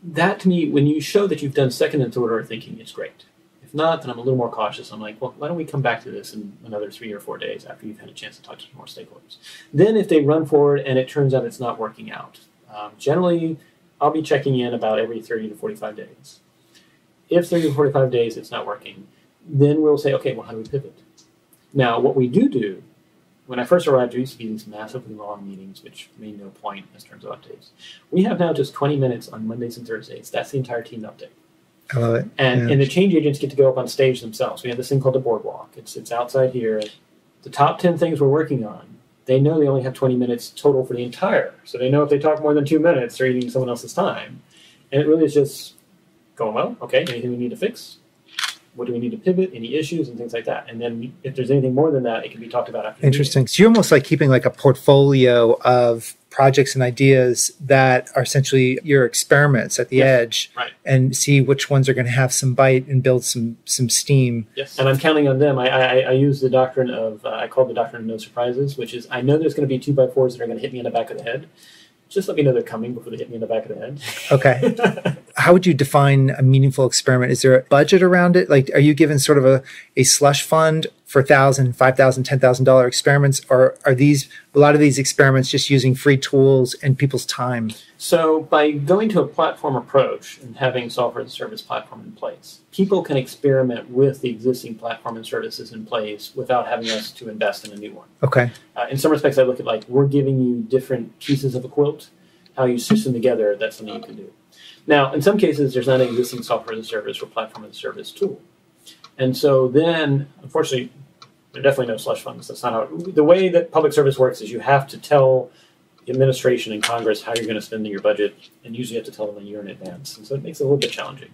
that, to me, when you show that you've done second and third order thinking, it's great. If not, then I'm a little more cautious. I'm like, well, why don't we come back to this in another 3 or 4 days after you've had a chance to talk to more stakeholders? Then if they run forward and it turns out it's not working out, generally I'll be checking in about every 30 to 45 days. If 30 to 45 days it's not working, then we'll say, okay, well, how do we pivot? Now, what we do, when I first arrived, there used to be these massively long meetings, which made no point in terms of updates. We have now just 20 minutes on Mondays and Thursdays. That's the entire team update. I love it. And the change agents get to go up on stage themselves. We have this thing called the boardwalk. It's outside here. The top 10 things we're working on, they know they only have 20 minutes total for the entire. So they know if they talk more than 2 minutes, they're eating someone else's time. And it really is just going, well, okay, anything we need to fix? What do we need to pivot? Any issues and things like that? And then if there's anything more than that, it can be talked about after. Interesting. So you're almost like keeping like a portfolio of projects and ideas that are essentially your experiments at the edge, right, and see which ones are going to have some bite and build some steam. Yes, and I'm counting on them. I use the doctrine of, I call it the doctrine of no surprises, which is I know there's going to be 2x4s that are going to hit me in the back of the head. Just let me know they're coming before they hit me in the back of the head. Okay. How would you define a meaningful experiment? Is there a budget around it? Like, are you given sort of a slush fund for $1,000, $5,000, $10,000 experiments? Or are a lot of these experiments just using free tools and people's time? So by going to a platform approach and having software as a service platform in place, people can experiment with the existing platform and services in place without having us to invest in a new one. Okay. In some respects, I look at like, we're giving you different pieces of a quilt. How you stitch them together, that's something you can do. Now, in some cases, there's not an existing software as a service or platform as a service tool. And so then, unfortunately, there are definitely no slush funds. That's not how the way that public service works is you have to tell the administration and Congress how you're going to spend your budget, and usually you have to tell them a year in advance. And so it makes it a little bit challenging.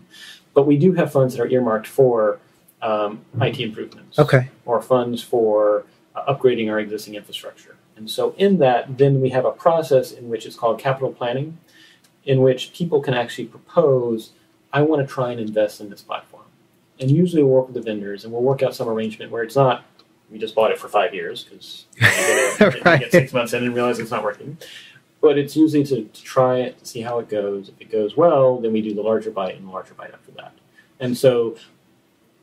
But we do have funds that are earmarked for IT improvements. Okay. Or funds for upgrading our existing infrastructure. And so in that, then we have a process in which it's called capital planning, in which people can actually propose, I want to try and invest in this platform. And usually we'll work with the vendors and we'll work out some arrangement where it's not, we just bought it for 5 years because you get 6 months in and realize it's not working. But it's usually to try it, to see how it goes. If it goes well, then we do the larger bite and the larger bite after that. And so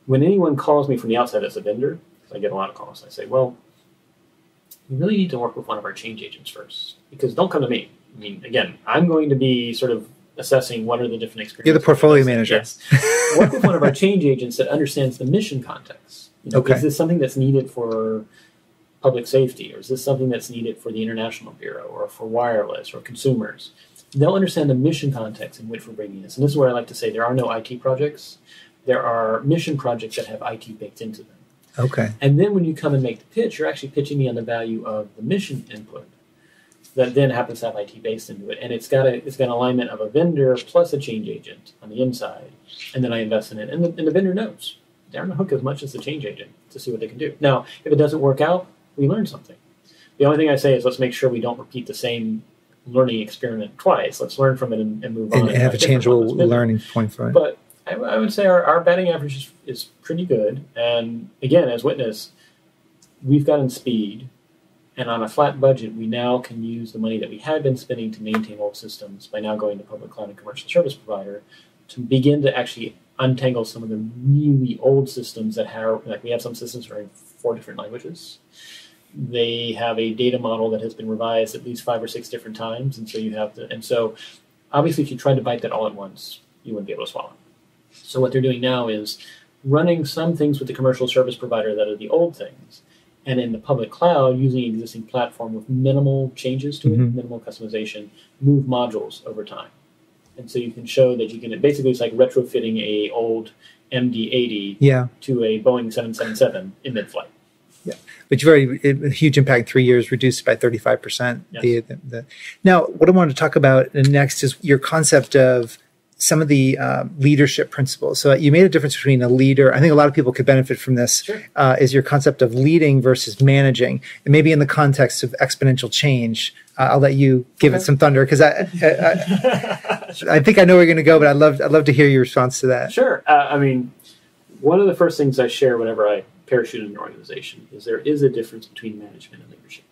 when anyone calls me from the outside as a vendor, because I get a lot of calls, I say, well, you really need to work with one of our change agents first, because don't come to me. I mean, again, I'm going to be sort of assessing what are the different experiences. You're the portfolio manager. Yes. Work with one of our change agents that understands the mission context. Okay. Is this something that's needed for public safety, or is this something that's needed for the International Bureau or for wireless or consumers? They'll understand the mission context in which we're bringing this. And this is where I like to say there are no IT projects. There are mission projects that have IT baked into them. Okay. And then when you come and make the pitch, you're actually pitching me on the value of the mission input that then happens to have IT based into it. And it's got an alignment of a vendor plus a change agent on the inside. And then I invest in it. And the vendor knows. They're on the hook as much as the change agent to see what they can do. Now, if it doesn't work out, we learn something. The only thing I say is let's make sure we don't repeat the same learning experiment twice. Let's learn from it and move on. And have a changeable learning point for it. But I would say our batting average is pretty good. And again, as witness, we've gotten speed. And on a flat budget, we now can use the money that we had been spending to maintain old systems by now going to public cloud and commercial service provider to begin to actually untangle some of the really old systems that have, like we have some systems that are in 4 different languages. They have a data model that has been revised at least 5 or 6 different times. And so you have to, and so obviously if you tried to bite that all at once, you wouldn't be able to swallow it. So what they're doing now is running some things with the commercial service provider that are the old things, and in the public cloud, using an existing platform with minimal changes to it, minimal customization, move modules over time. And so you can show that you can, basically it's like retrofitting a old MD-80 Yeah. to a Boeing 777 in mid-flight. Yeah, but a huge impact in 3 years, reduced by 35%. Yes. Now, what I want to talk about next is your concept of some of the leadership principles. So you made a difference between a leader. I think a lot of people could benefit from this. Sure. Is your concept of leading versus managing, and maybe in the context of exponential change. I'll let you give it some thunder, because I think I know where you're going to go, but I'd love to hear your response to that. Sure. I mean, one of the first things I share whenever I parachute in an organization is there is a difference between management and leadership.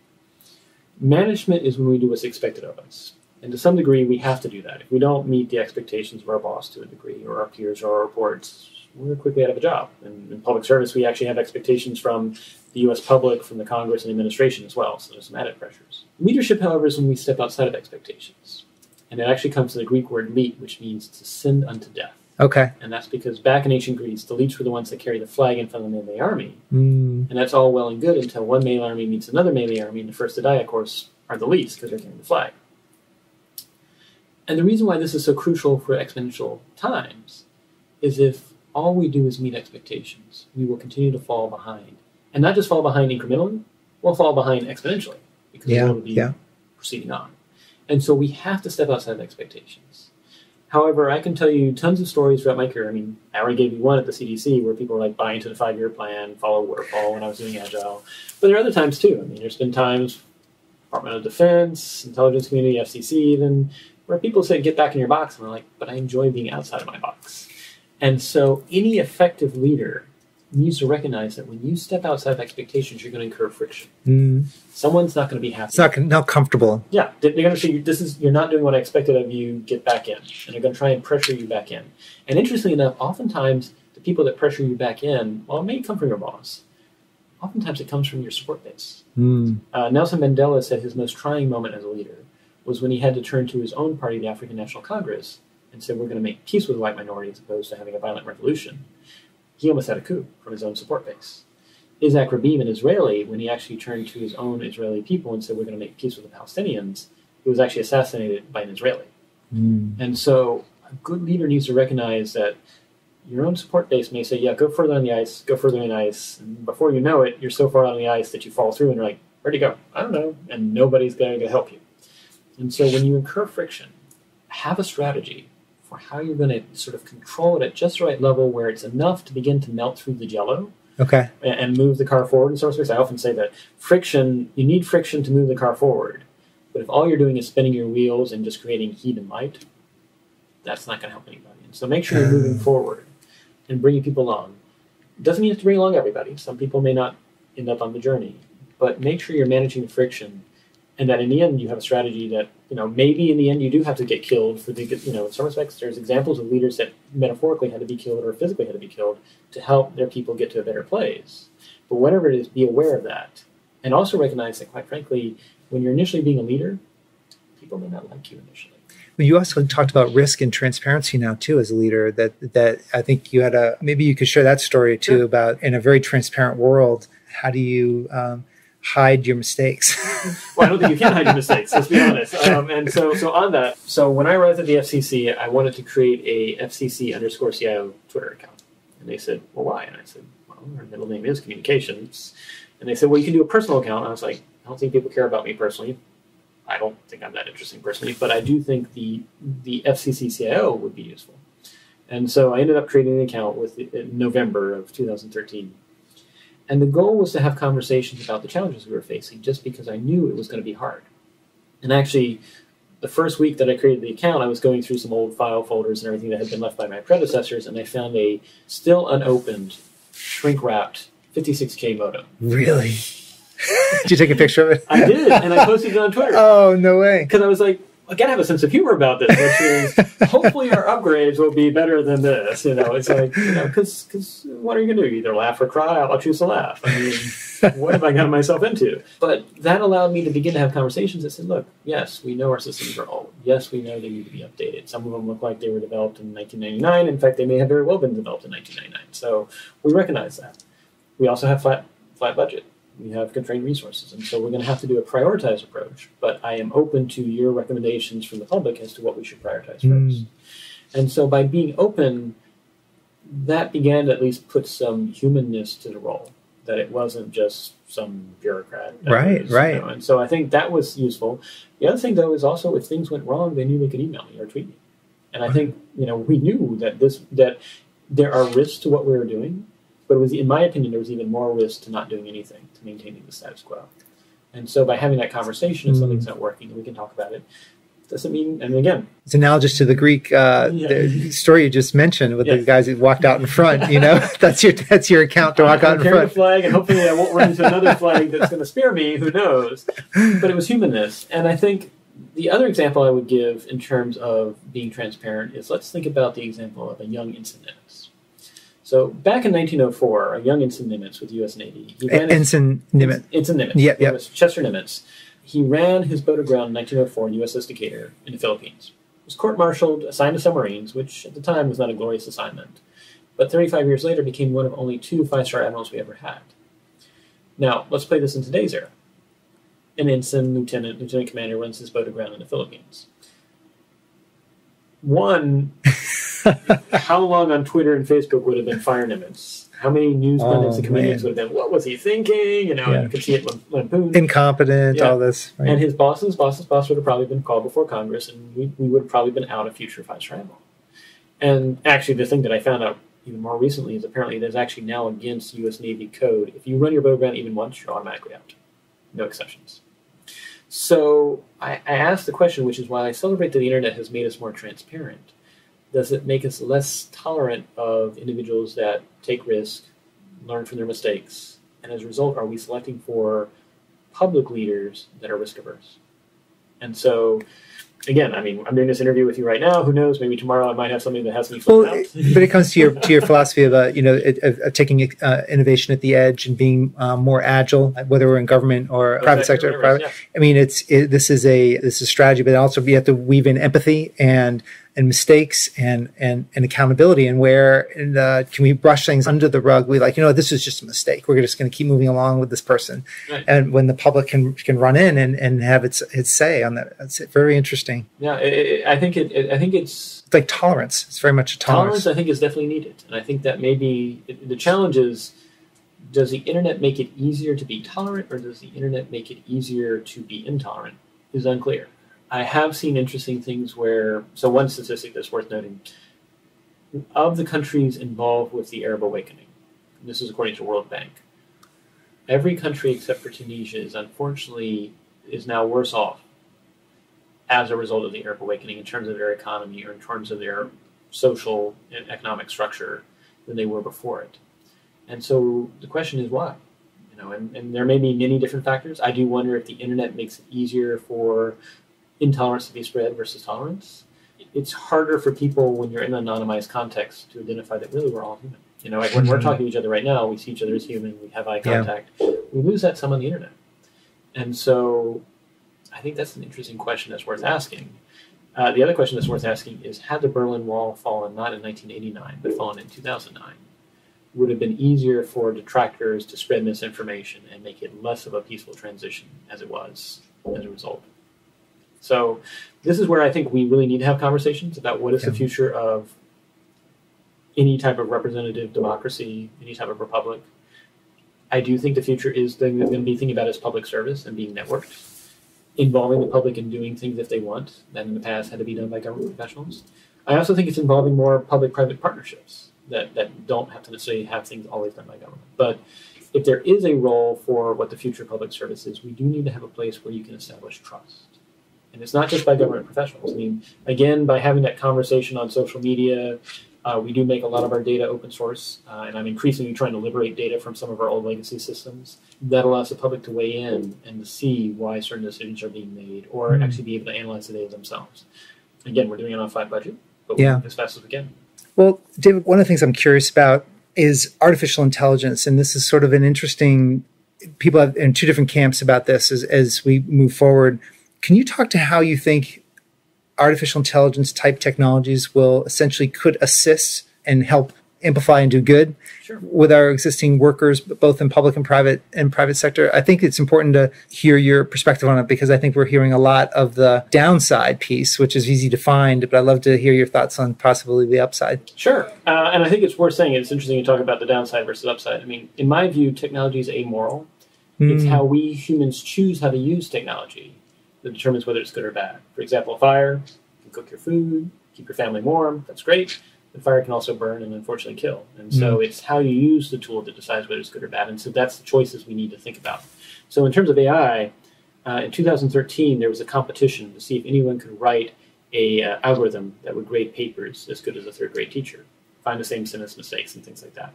Management is when we do what's expected of us. And to some degree, we have to do that. If we don't meet the expectations of our boss to a degree, or our peers or our reports, we're quickly out of a job. And in public service, we actually have expectations from the U.S. public, from the Congress and administration as well. So there's some added pressures. Leadership, however, is when we step outside of expectations. And it actually comes from the Greek word lead, which means to send unto death. Okay. And that's because back in ancient Greece, the leads were the ones that carried the flag in front of the melee army. Mm. And that's all well and good until one melee army meets another melee army, and the first to die, of course, are the leads because they're carrying the flag. And the reason why this is so crucial for exponential times is if all we do is meet expectations, we will continue to fall behind. And not just fall behind incrementally, we'll fall behind exponentially because we'll be proceeding on. And so we have to step outside of expectations. However, I can tell you tons of stories throughout my career. I mean, I already gave you one at the CDC where people were like buying into the 5-year plan, follow waterfall when I was doing Agile. But there are other times too. I mean, there's been times, Department of Defense, intelligence community, FCC even, where people say, get back in your box. And we're like, but I enjoy being outside of my box. And so any effective leader needs to recognize that when you step outside of expectations, you're going to incur friction. Mm. Someone's not going to be happy. It's not comfortable. Yeah, they're going to say, you're not doing what I expected of you, get back in. And they're going to try and pressure you back in. And interestingly enough, oftentimes the people that pressure you back in, well, it may come from your boss. Oftentimes it comes from your support base. Mm. Nelson Mandela said his most trying moment as a leader was when he had to turn to his own party, the African National Congress, and said, we're going to make peace with the white minority as opposed to having a violent revolution. He almost had a coup from his own support base. Isaac Rabin, an Israeli, when he actually turned to his own Israeli people and said, we're going to make peace with the Palestinians, he was actually assassinated by an Israeli. Mm. And so a good leader needs to recognize that your own support base may say, yeah, go further on the ice, go further on the ice. And before you know it, you're so far on the ice that you fall through and you're like, where'd you go? I don't know. And nobody's going to help you. And so when you incur friction, have a strategy for how you're going to sort of control it at just the right level where it's enough to begin to melt through the jello. Okay. And move the car forward. In some respects, I often say that you need friction to move the car forward. But if all you're doing is spinning your wheels and just creating heat and light, that's not going to help anybody. And so make sure you're moving forward and bringing people along. It doesn't mean you have to bring along everybody. Some people may not end up on the journey. But make sure you're managing the friction, and that in the end you have a strategy that, maybe in the end you do have to get killed for the, in some respects there's examples of leaders that metaphorically had to be killed or physically had to be killed to help their people get to a better place. But whatever it is, be aware of that. And also recognize that, quite frankly, when you're initially being a leader, people may not like you initially. You also talked about risk and transparency now too as a leader, that I think you had maybe you could share that story too. Sure. About in a very transparent world, how do you hide your mistakes? Well, I don't think you can hide your mistakes, let's be honest. And so on that, so when I arrived at the FCC, I wanted to create a FCC_CIO Twitter account. And they said, well, why? And I said, well, our middle name is communications. And they said, well, you can do a personal account. And I was like, I don't think people care about me personally. I don't think I'm that interesting personally, but I do think the FCC CIO would be useful. And so I ended up creating an account in November of 2013. And the goal was to have conversations about the challenges we were facing, just because I knew it was going to be hard. And actually, the first week that I created the account, I was going through some old file folders and everything that had been left by my predecessors, and I found a still unopened, shrink-wrapped 56K modem. Really? Did you take a picture of it? I did, and I posted it on Twitter. Oh, no way. Because I was like, I gotta have a sense of humor about this, which is hopefully our upgrades will be better than this. It's like, because what are you gonna do? Either laugh or cry? I'll choose to laugh. I mean, what have I gotten myself into? But that allowed me to begin to have conversations that said, look, yes, we know our systems are old. Yes, we know they need to be updated. Some of them look like they were developed in 1999. In fact, they may have very well been developed in 1999. So we recognize that. We also have flat budget. We have constrained resources, and so we're going to have to do a prioritized approach. But I am open to your recommendations from the public as to what we should prioritize first. And so by being open, that began to at least put some humanness to the role, that it wasn't just some bureaucrat. Right. And so I think that was useful. The other thing, though, is also if things went wrong, they knew they could email me or tweet me. And I think, we knew that there are risks to what we were doing, but it was, in my opinion, there was even more risk to not doing anything, to maintaining the status quo. And so by having that conversation, if something's not working, we can talk about it. Doesn't mean, and again, it's analogous to the Greek the story you just mentioned with the guys who walked out in front. That's your account to walk out in front. The flag, and hopefully I won't run into another flag that's going to spear me. Who knows? But it was humanness, and I think the other example I would give in terms of being transparent is, let's think about the example of a young ensign Nimitz. So back in 1904, a young ensign Nimitz with the U.S. Navy. Ensign Nimitz. Ensign Nimitz. Yeah. Chester Nimitz. He ran his boat aground in 1904 in USS Decatur in the Philippines. He was court-martialed, assigned to submarines, which at the time was not a glorious assignment, but 35 years later became one of only 2 5-star admirals we ever had. Now, let's play this in today's era. An ensign, lieutenant commander runs his boat aground in the Philippines. One, how long on Twitter and Facebook would have been Fire Nimitz? How many news pundits and comedians would have been, what was he thinking? You could see it lampooned. Incompetent, all this. Right. And his boss's boss would have probably been called before Congress, and we would have probably been out of future 5-star admiral. And actually, the thing that I found out even more recently is apparently there's actually now against U.S. Navy code. If you run your boat aground even once, you're automatically out. No exceptions. So I asked the question, which is why I celebrate that the internet has made us more transparent. Does it make us less tolerant of individuals that take risk, learn from their mistakes, and as a result, are we selecting for public leaders that are risk averse? And so, again, I mean, I'm doing this interview with you right now. Who knows? Maybe tomorrow I might have something that has me flipped out. But it comes to your philosophy of of taking innovation at the edge and being more agile, whether we're in government or private sector. I mean, this is a strategy, but also we have to weave in empathy and mistakes and accountability, and can we brush things under the rug? We this is just a mistake. We're just going to keep moving along with this person. Right. And when the public can run in and have its say on that, it's very interesting. Yeah, I think it's like tolerance. It's very much a tolerance. Tolerance, I think, is definitely needed. And I think that maybe the challenge is, does the internet make it easier to be tolerant, or does the internet make it easier to be intolerant? Is unclear. I have seen interesting things so one statistic that's worth noting, of the countries involved with the Arab awakening, this is according to World Bank, every country except for Tunisia is now worse off as a result of the Arab awakening in terms of their economy or in terms of their social and economic structure than they were before it. And so the question is why? And there may be many different factors. I do wonder if the internet makes it easier for intolerance to be spread versus tolerance. It's harder for people when you're in an anonymized context to identify that really we're all human. Like when we're talking to each other right now, we see each other as human, we have eye contact. Yeah. We lose that some on the internet. And so I think that's an interesting question that's worth asking. The other question that's worth asking is, had the Berlin Wall fallen not in 1989, but fallen in 2009, would it have been easier for detractors to spread misinformation and make it less of a peaceful transition as it was as a result? So this is where I think we really need to have conversations about what is the future of any type of representative democracy, any type of republic. I do think the future is going to be thinking about as public service and being networked, involving the public in doing things if they want, that in the past had to be done by government professionals. I also think it's involving more public-private partnerships that don't have to necessarily have things always done by government. But if there is a role for what the future of public service is, we do need to have a place where you can establish trust. And it's not just by government professionals. I mean, again, by having that conversation on social media, we do make a lot of our data open source, and I'm increasingly trying to liberate data from some of our old legacy systems. That allows the public to weigh in and to see why certain decisions are being made, or actually be able to analyze the data themselves. Again, we're doing it on a flat budget, but we're doing it as fast as we can. Well, David, one of the things I'm curious about is artificial intelligence, and this is sort of an interesting, people have in two different camps about this as we move forward. Can you talk to how you think artificial intelligence type technologies will essentially could assist and help amplify and do good Sure. with our existing workers, both in public and private sector. I think it's important to hear your perspective on it, because I think we're hearing a lot of the downside piece, which is easy to find, but I'd love to hear your thoughts on possibly the upside. Sure. And I think it's worth saying, it's interesting to talk about the downside versus upside. I mean, in my view, technology is amoral. It's how we humans choose how to use technology that determines whether it's good or bad. For example, a fire, you can cook your food, keep your family warm, that's great. The fire can also burn and unfortunately kill. And so it's how you use the tool that decides whether it's good or bad. And so that's the choices we need to think about. So in terms of AI, in 2013, there was a competition to see if anyone could write a algorithm that would grade papers as good as a third grade teacher, find the same sentence mistakes and things like that.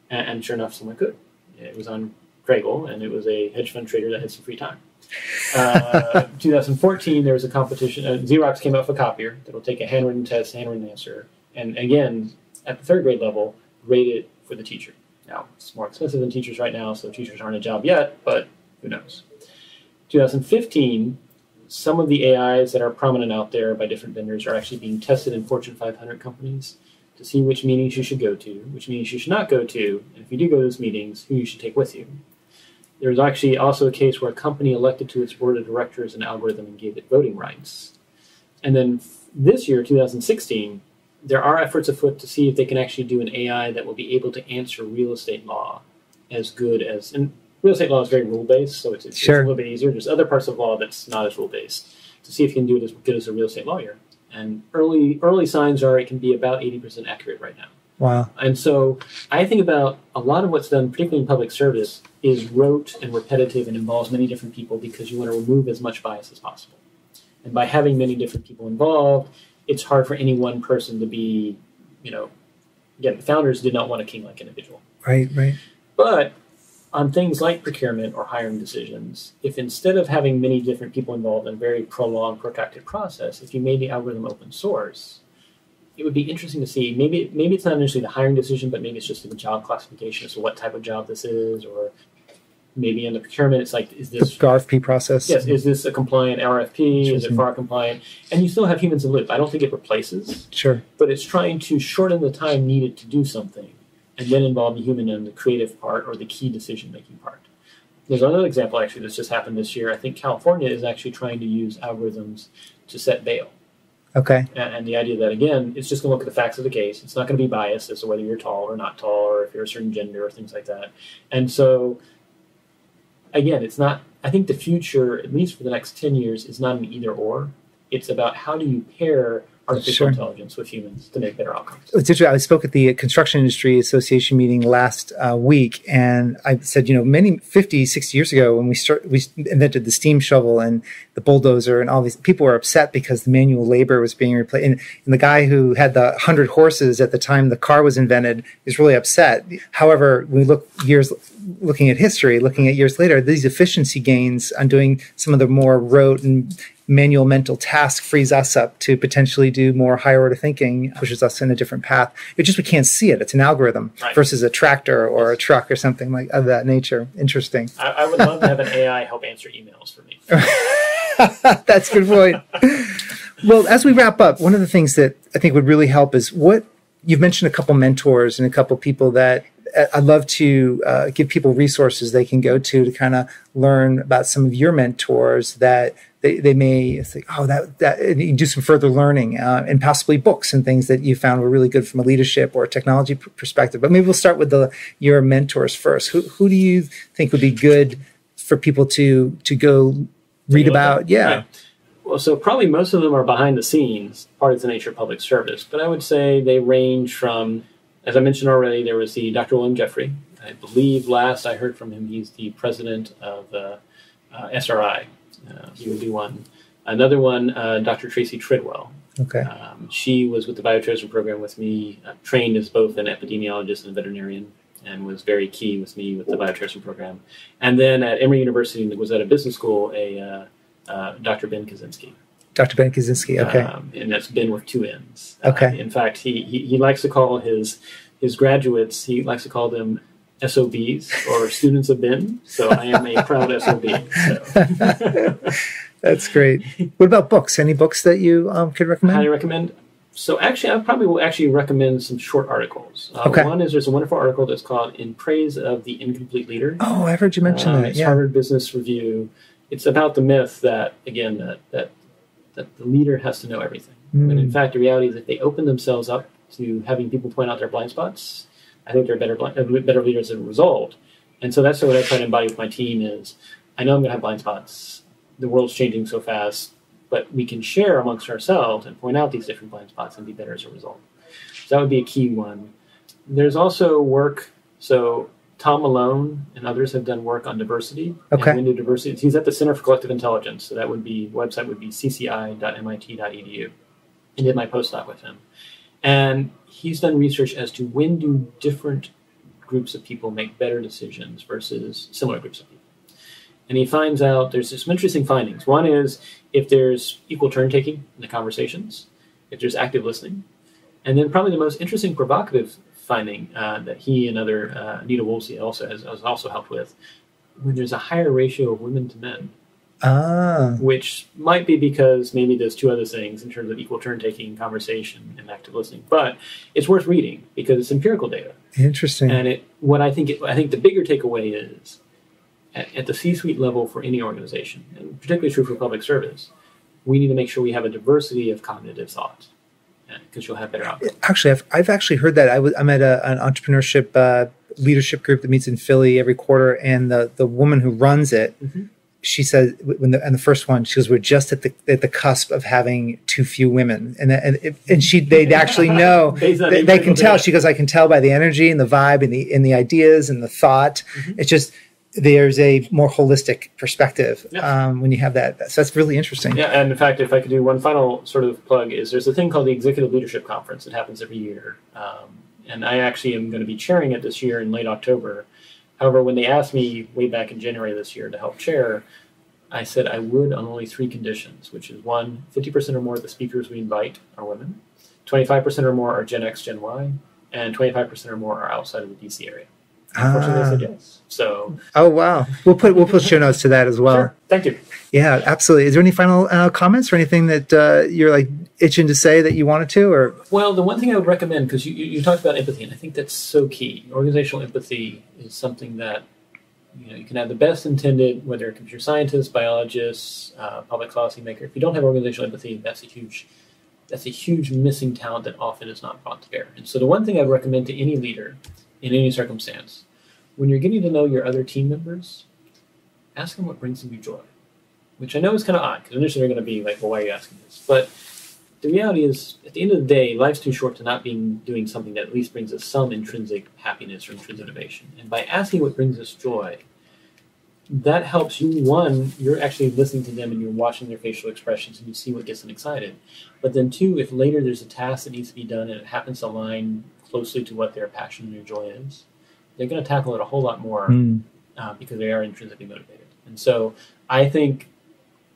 And sure enough, someone could. It was on Craigle, and it was a hedge fund trader that had some free time. 2014, there was a competition. Xerox came out with a copier that will take a handwritten test, handwritten answer, and again, at the third grade level, grade it for the teacher. Now, it's more expensive than teachers right now, so teachers aren't a job yet, but who knows. 2015, some of the AIs that are prominent out there by different vendors are actually being tested in Fortune 500 companies to see which meetings you should go to, which meetings you should not go to, and if you do go to those meetings, who you should take with you. There was actually also a case where a company elected to its board of directors an algorithm and gave it voting rights. And then this year, 2016, there are efforts afoot to see if they can actually do an AI that will be able to answer real estate law as good as, and real estate law is very rule-based, so it's a little bit easier. There's other parts of law that's not as rule-based, to see if you can do it as good as a real estate lawyer. And early signs are it can be about 80% accurate right now. Wow. And so I think about a lot of what's done, particularly in public service, is rote and repetitive and involves many different people because you want to remove as much bias as possible. And by having many different people involved, it's hard for any one person to be, again, the founders did not want a king-like individual. Right. But on things like procurement or hiring decisions, if instead of having many different people involved in a very prolonged, protracted process, if you made the algorithm open source, it would be interesting to see, maybe it's not initially the hiring decision, but maybe it's just the job classification, so what type of job this is, or maybe in the procurement, it's like, is this... The RFP process. Yes, is this a compliant RFP? Is it FAR compliant? And you still have humans in the loop. I don't think it replaces. Sure. But it's trying to shorten the time needed to do something and then involve the human in the creative part or the key decision-making part. There's another example, actually, that's just happened this year. I think California is actually trying to use algorithms to set bail. Okay. And the idea that, again, it's just going to look at the facts of the case. It's not going to be biased as to whether you're tall or not tall or if you're a certain gender or things like that. And so, again, it's not, I think the future, at least for the next 10 years, is not an either or. It's about how do you pair artificial intelligence with humans to make better outcomes. It's interesting. I spoke at the Construction Industry Association meeting last week, and I said, 50, 60 years ago when we invented the steam shovel and the bulldozer and all these, people were upset because the manual labor was being replaced. And the guy who had the 100 horses at the time the car was invented is really upset. However, when we looking at history, looking at years later, these efficiency gains on doing some of the more rote and manual mental task frees us up to potentially do more higher order thinking, pushes us in a different path. It's just we can't see it. It's an algorithm versus a tractor or a truck or something like of that nature. Interesting. I would love to have an AI help answer emails for me. That's a good point. Well, as we wrap up, one of the things that I think would really help is what you've mentioned, a couple mentors and a couple people that I'd love to give people resources they can go to kind of learn about some of your mentors that they may think, that and you do some further learning and possibly books and things that you found were really good from a leadership or a technology perspective. But maybe we'll start with your mentors first. Who do you think would be good for people to go read about? Yeah. Right. Well, so probably most of them are behind the scenes, part of the nature of public service. But I would say they range from, as I mentioned already, there was the Dr. William Jeffrey. I believe last I heard from him, he's the president of SRI. He would be one. Another one, Dr. Tracy Tridwell. Okay. She was with the bioterrorism program with me, trained as both an epidemiologist and a veterinarian, and was very key with me with the bioterrorism program. And then at Emory University, was at a business school, Dr. Ben Kaczynski. Dr. Ben Kaczynski, okay. And that's Ben with two N's. Okay. In fact, he likes to call his graduates, he likes to call them SOBs or students of Ben. So I am a proud SOB. So. That's great. What about books? Any books that you could recommend? Highly recommend. So actually, I probably will actually recommend some short articles. Okay. One is there's a wonderful article that's called "In Praise of the Incomplete Leader." Oh, I've heard you mention that. It's Yeah. Harvard Business Review. It's about the myth that, again, that the leader has to know everything. When in fact, the reality is that they open themselves up to having people point out their blind spots. I think they're better leaders as a result. And so that's what I try to embody with my team is, I know I'm going to have blind spots. The world's changing so fast, but we can share amongst ourselves and point out these different blind spots and be better as a result. So that would be a key one. There's also work. So Tom Malone and others have done work on diversity. Okay. And window diversity. He's at the Center for Collective Intelligence. So that would be, website would be cci.mit.edu. And did my postdoc with him. And he's done research as to when do different groups of people make better decisions versus similar groups of people. And he finds out there's some interesting findings. One is if there's equal turn-taking in the conversations, if there's active listening. And then probably the most interesting provocative finding that he and other, Anita Woolsey also has also helped with, when there's a higher ratio of women to men. Which might be because maybe there's two other things in terms of equal turn-taking, conversation, and active listening. But it's worth reading because it's empirical data. Interesting. And I think the bigger takeaway is at the C-suite level for any organization, and particularly true for public service, we need to make sure we have a diversity of cognitive thought because you'll have better outcomes. Actually, I've actually heard that. I'm at an entrepreneurship leadership group that meets in Philly every quarter, and the woman who runs it. She said, and the first one, she goes, "We're just at the cusp of having too few women," and they actually know they can tell. She goes, "I can tell by the energy and the vibe and the ideas and the thought. It's just there's a more holistic perspective when you have that. So that's really interesting." Yeah, and in fact, if I could do one final sort of plug, is there's a thing called the Executive Leadership Conference. It happens every year, and I actually am going to be chairing it this year in late October. However, when they asked me way back in January this year to help chair, I said I would on only three conditions, which is one, 50% or more of the speakers we invite are women, 25% or more are Gen X, Gen Y, and 25% or more are outside of the DC area. Unfortunately, they said yes. So. Oh wow, we'll put show notes to that as well. Sure. Thank you. Yeah, absolutely. Is there any final comments or anything that you're like itching to say that you wanted to? Or well, the one thing I would recommend, because you talked about empathy, and I think that's so key. Organizational empathy is something that you can have the best intended, whether it's computer scientists, biologists, public policy maker. If you don't have organizational empathy, that's a huge missing talent that often is not brought to bear. And so the one thing I would recommend to any leader in any circumstance, when you're getting to know your other team members, ask them what brings them joy, which I know is kind of odd because initially they're going to be like, well, why are you asking this? But the reality is, at the end of the day, life's too short to not be doing something that at least brings us some intrinsic happiness or intrinsic innovation. And by asking what brings us joy, that helps you. One, you're actually listening to them and you're watching their facial expressions and you see what gets them excited. But then two, if later there's a task that needs to be done and it happens to align closely to what their passion and their joy is, they're going to tackle it a whole lot more because they are intrinsically motivated. And so I think,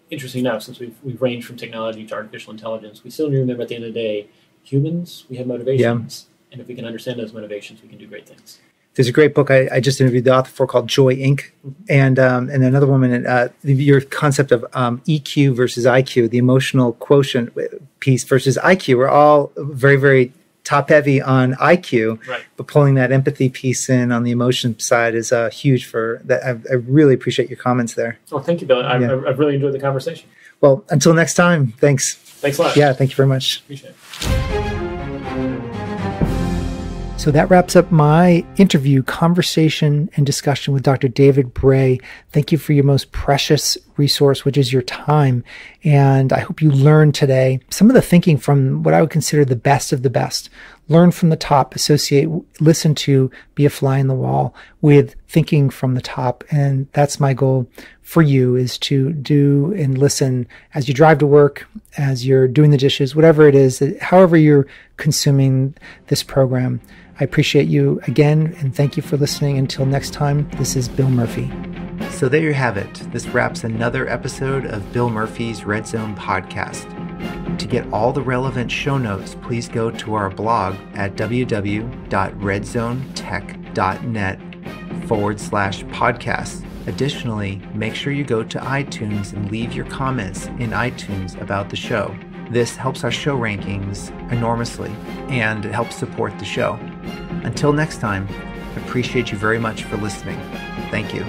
interesting enough, since we've ranged from technology to artificial intelligence, we still need to remember at the end of the day, humans, we have motivations. Yeah. And if we can understand those motivations, we can do great things. There's a great book I just interviewed the author for called Joy Inc. And another woman, your concept of EQ versus IQ, the emotional quotient piece versus IQ. We're all very, very top heavy on IQ, right, but pulling that empathy piece in on the emotion side is huge for that. I really appreciate your comments there. Oh, thank you, Bill. I've really enjoyed the conversation. Well, until next time, thanks. Thanks a lot. Yeah, thank you very much. Appreciate it. So that wraps up my interview, conversation, and discussion with Dr. David Bray. Thank you for your most precious resource, which is your time. And I hope you learned today some of the thinking from what I would consider the best of the best. Learn from the top, associate, listen to, be a fly in the wall with thinking from the top. And that's my goal for you, is to do and listen as you drive to work, as you're doing the dishes, whatever it is, however you're consuming this program. I appreciate you again, and thank you for listening. Until next time, this is Bill Murphy. So there you have it. This wraps another episode of Bill Murphy's Red Zone podcast. To get all the relevant show notes, please go to our blog at www.redzonetech.net/podcast. Additionally, make sure you go to iTunes and leave your comments in iTunes about the show. This helps our show rankings enormously, and it helps support the show. Until next time, I appreciate you very much for listening. Thank you.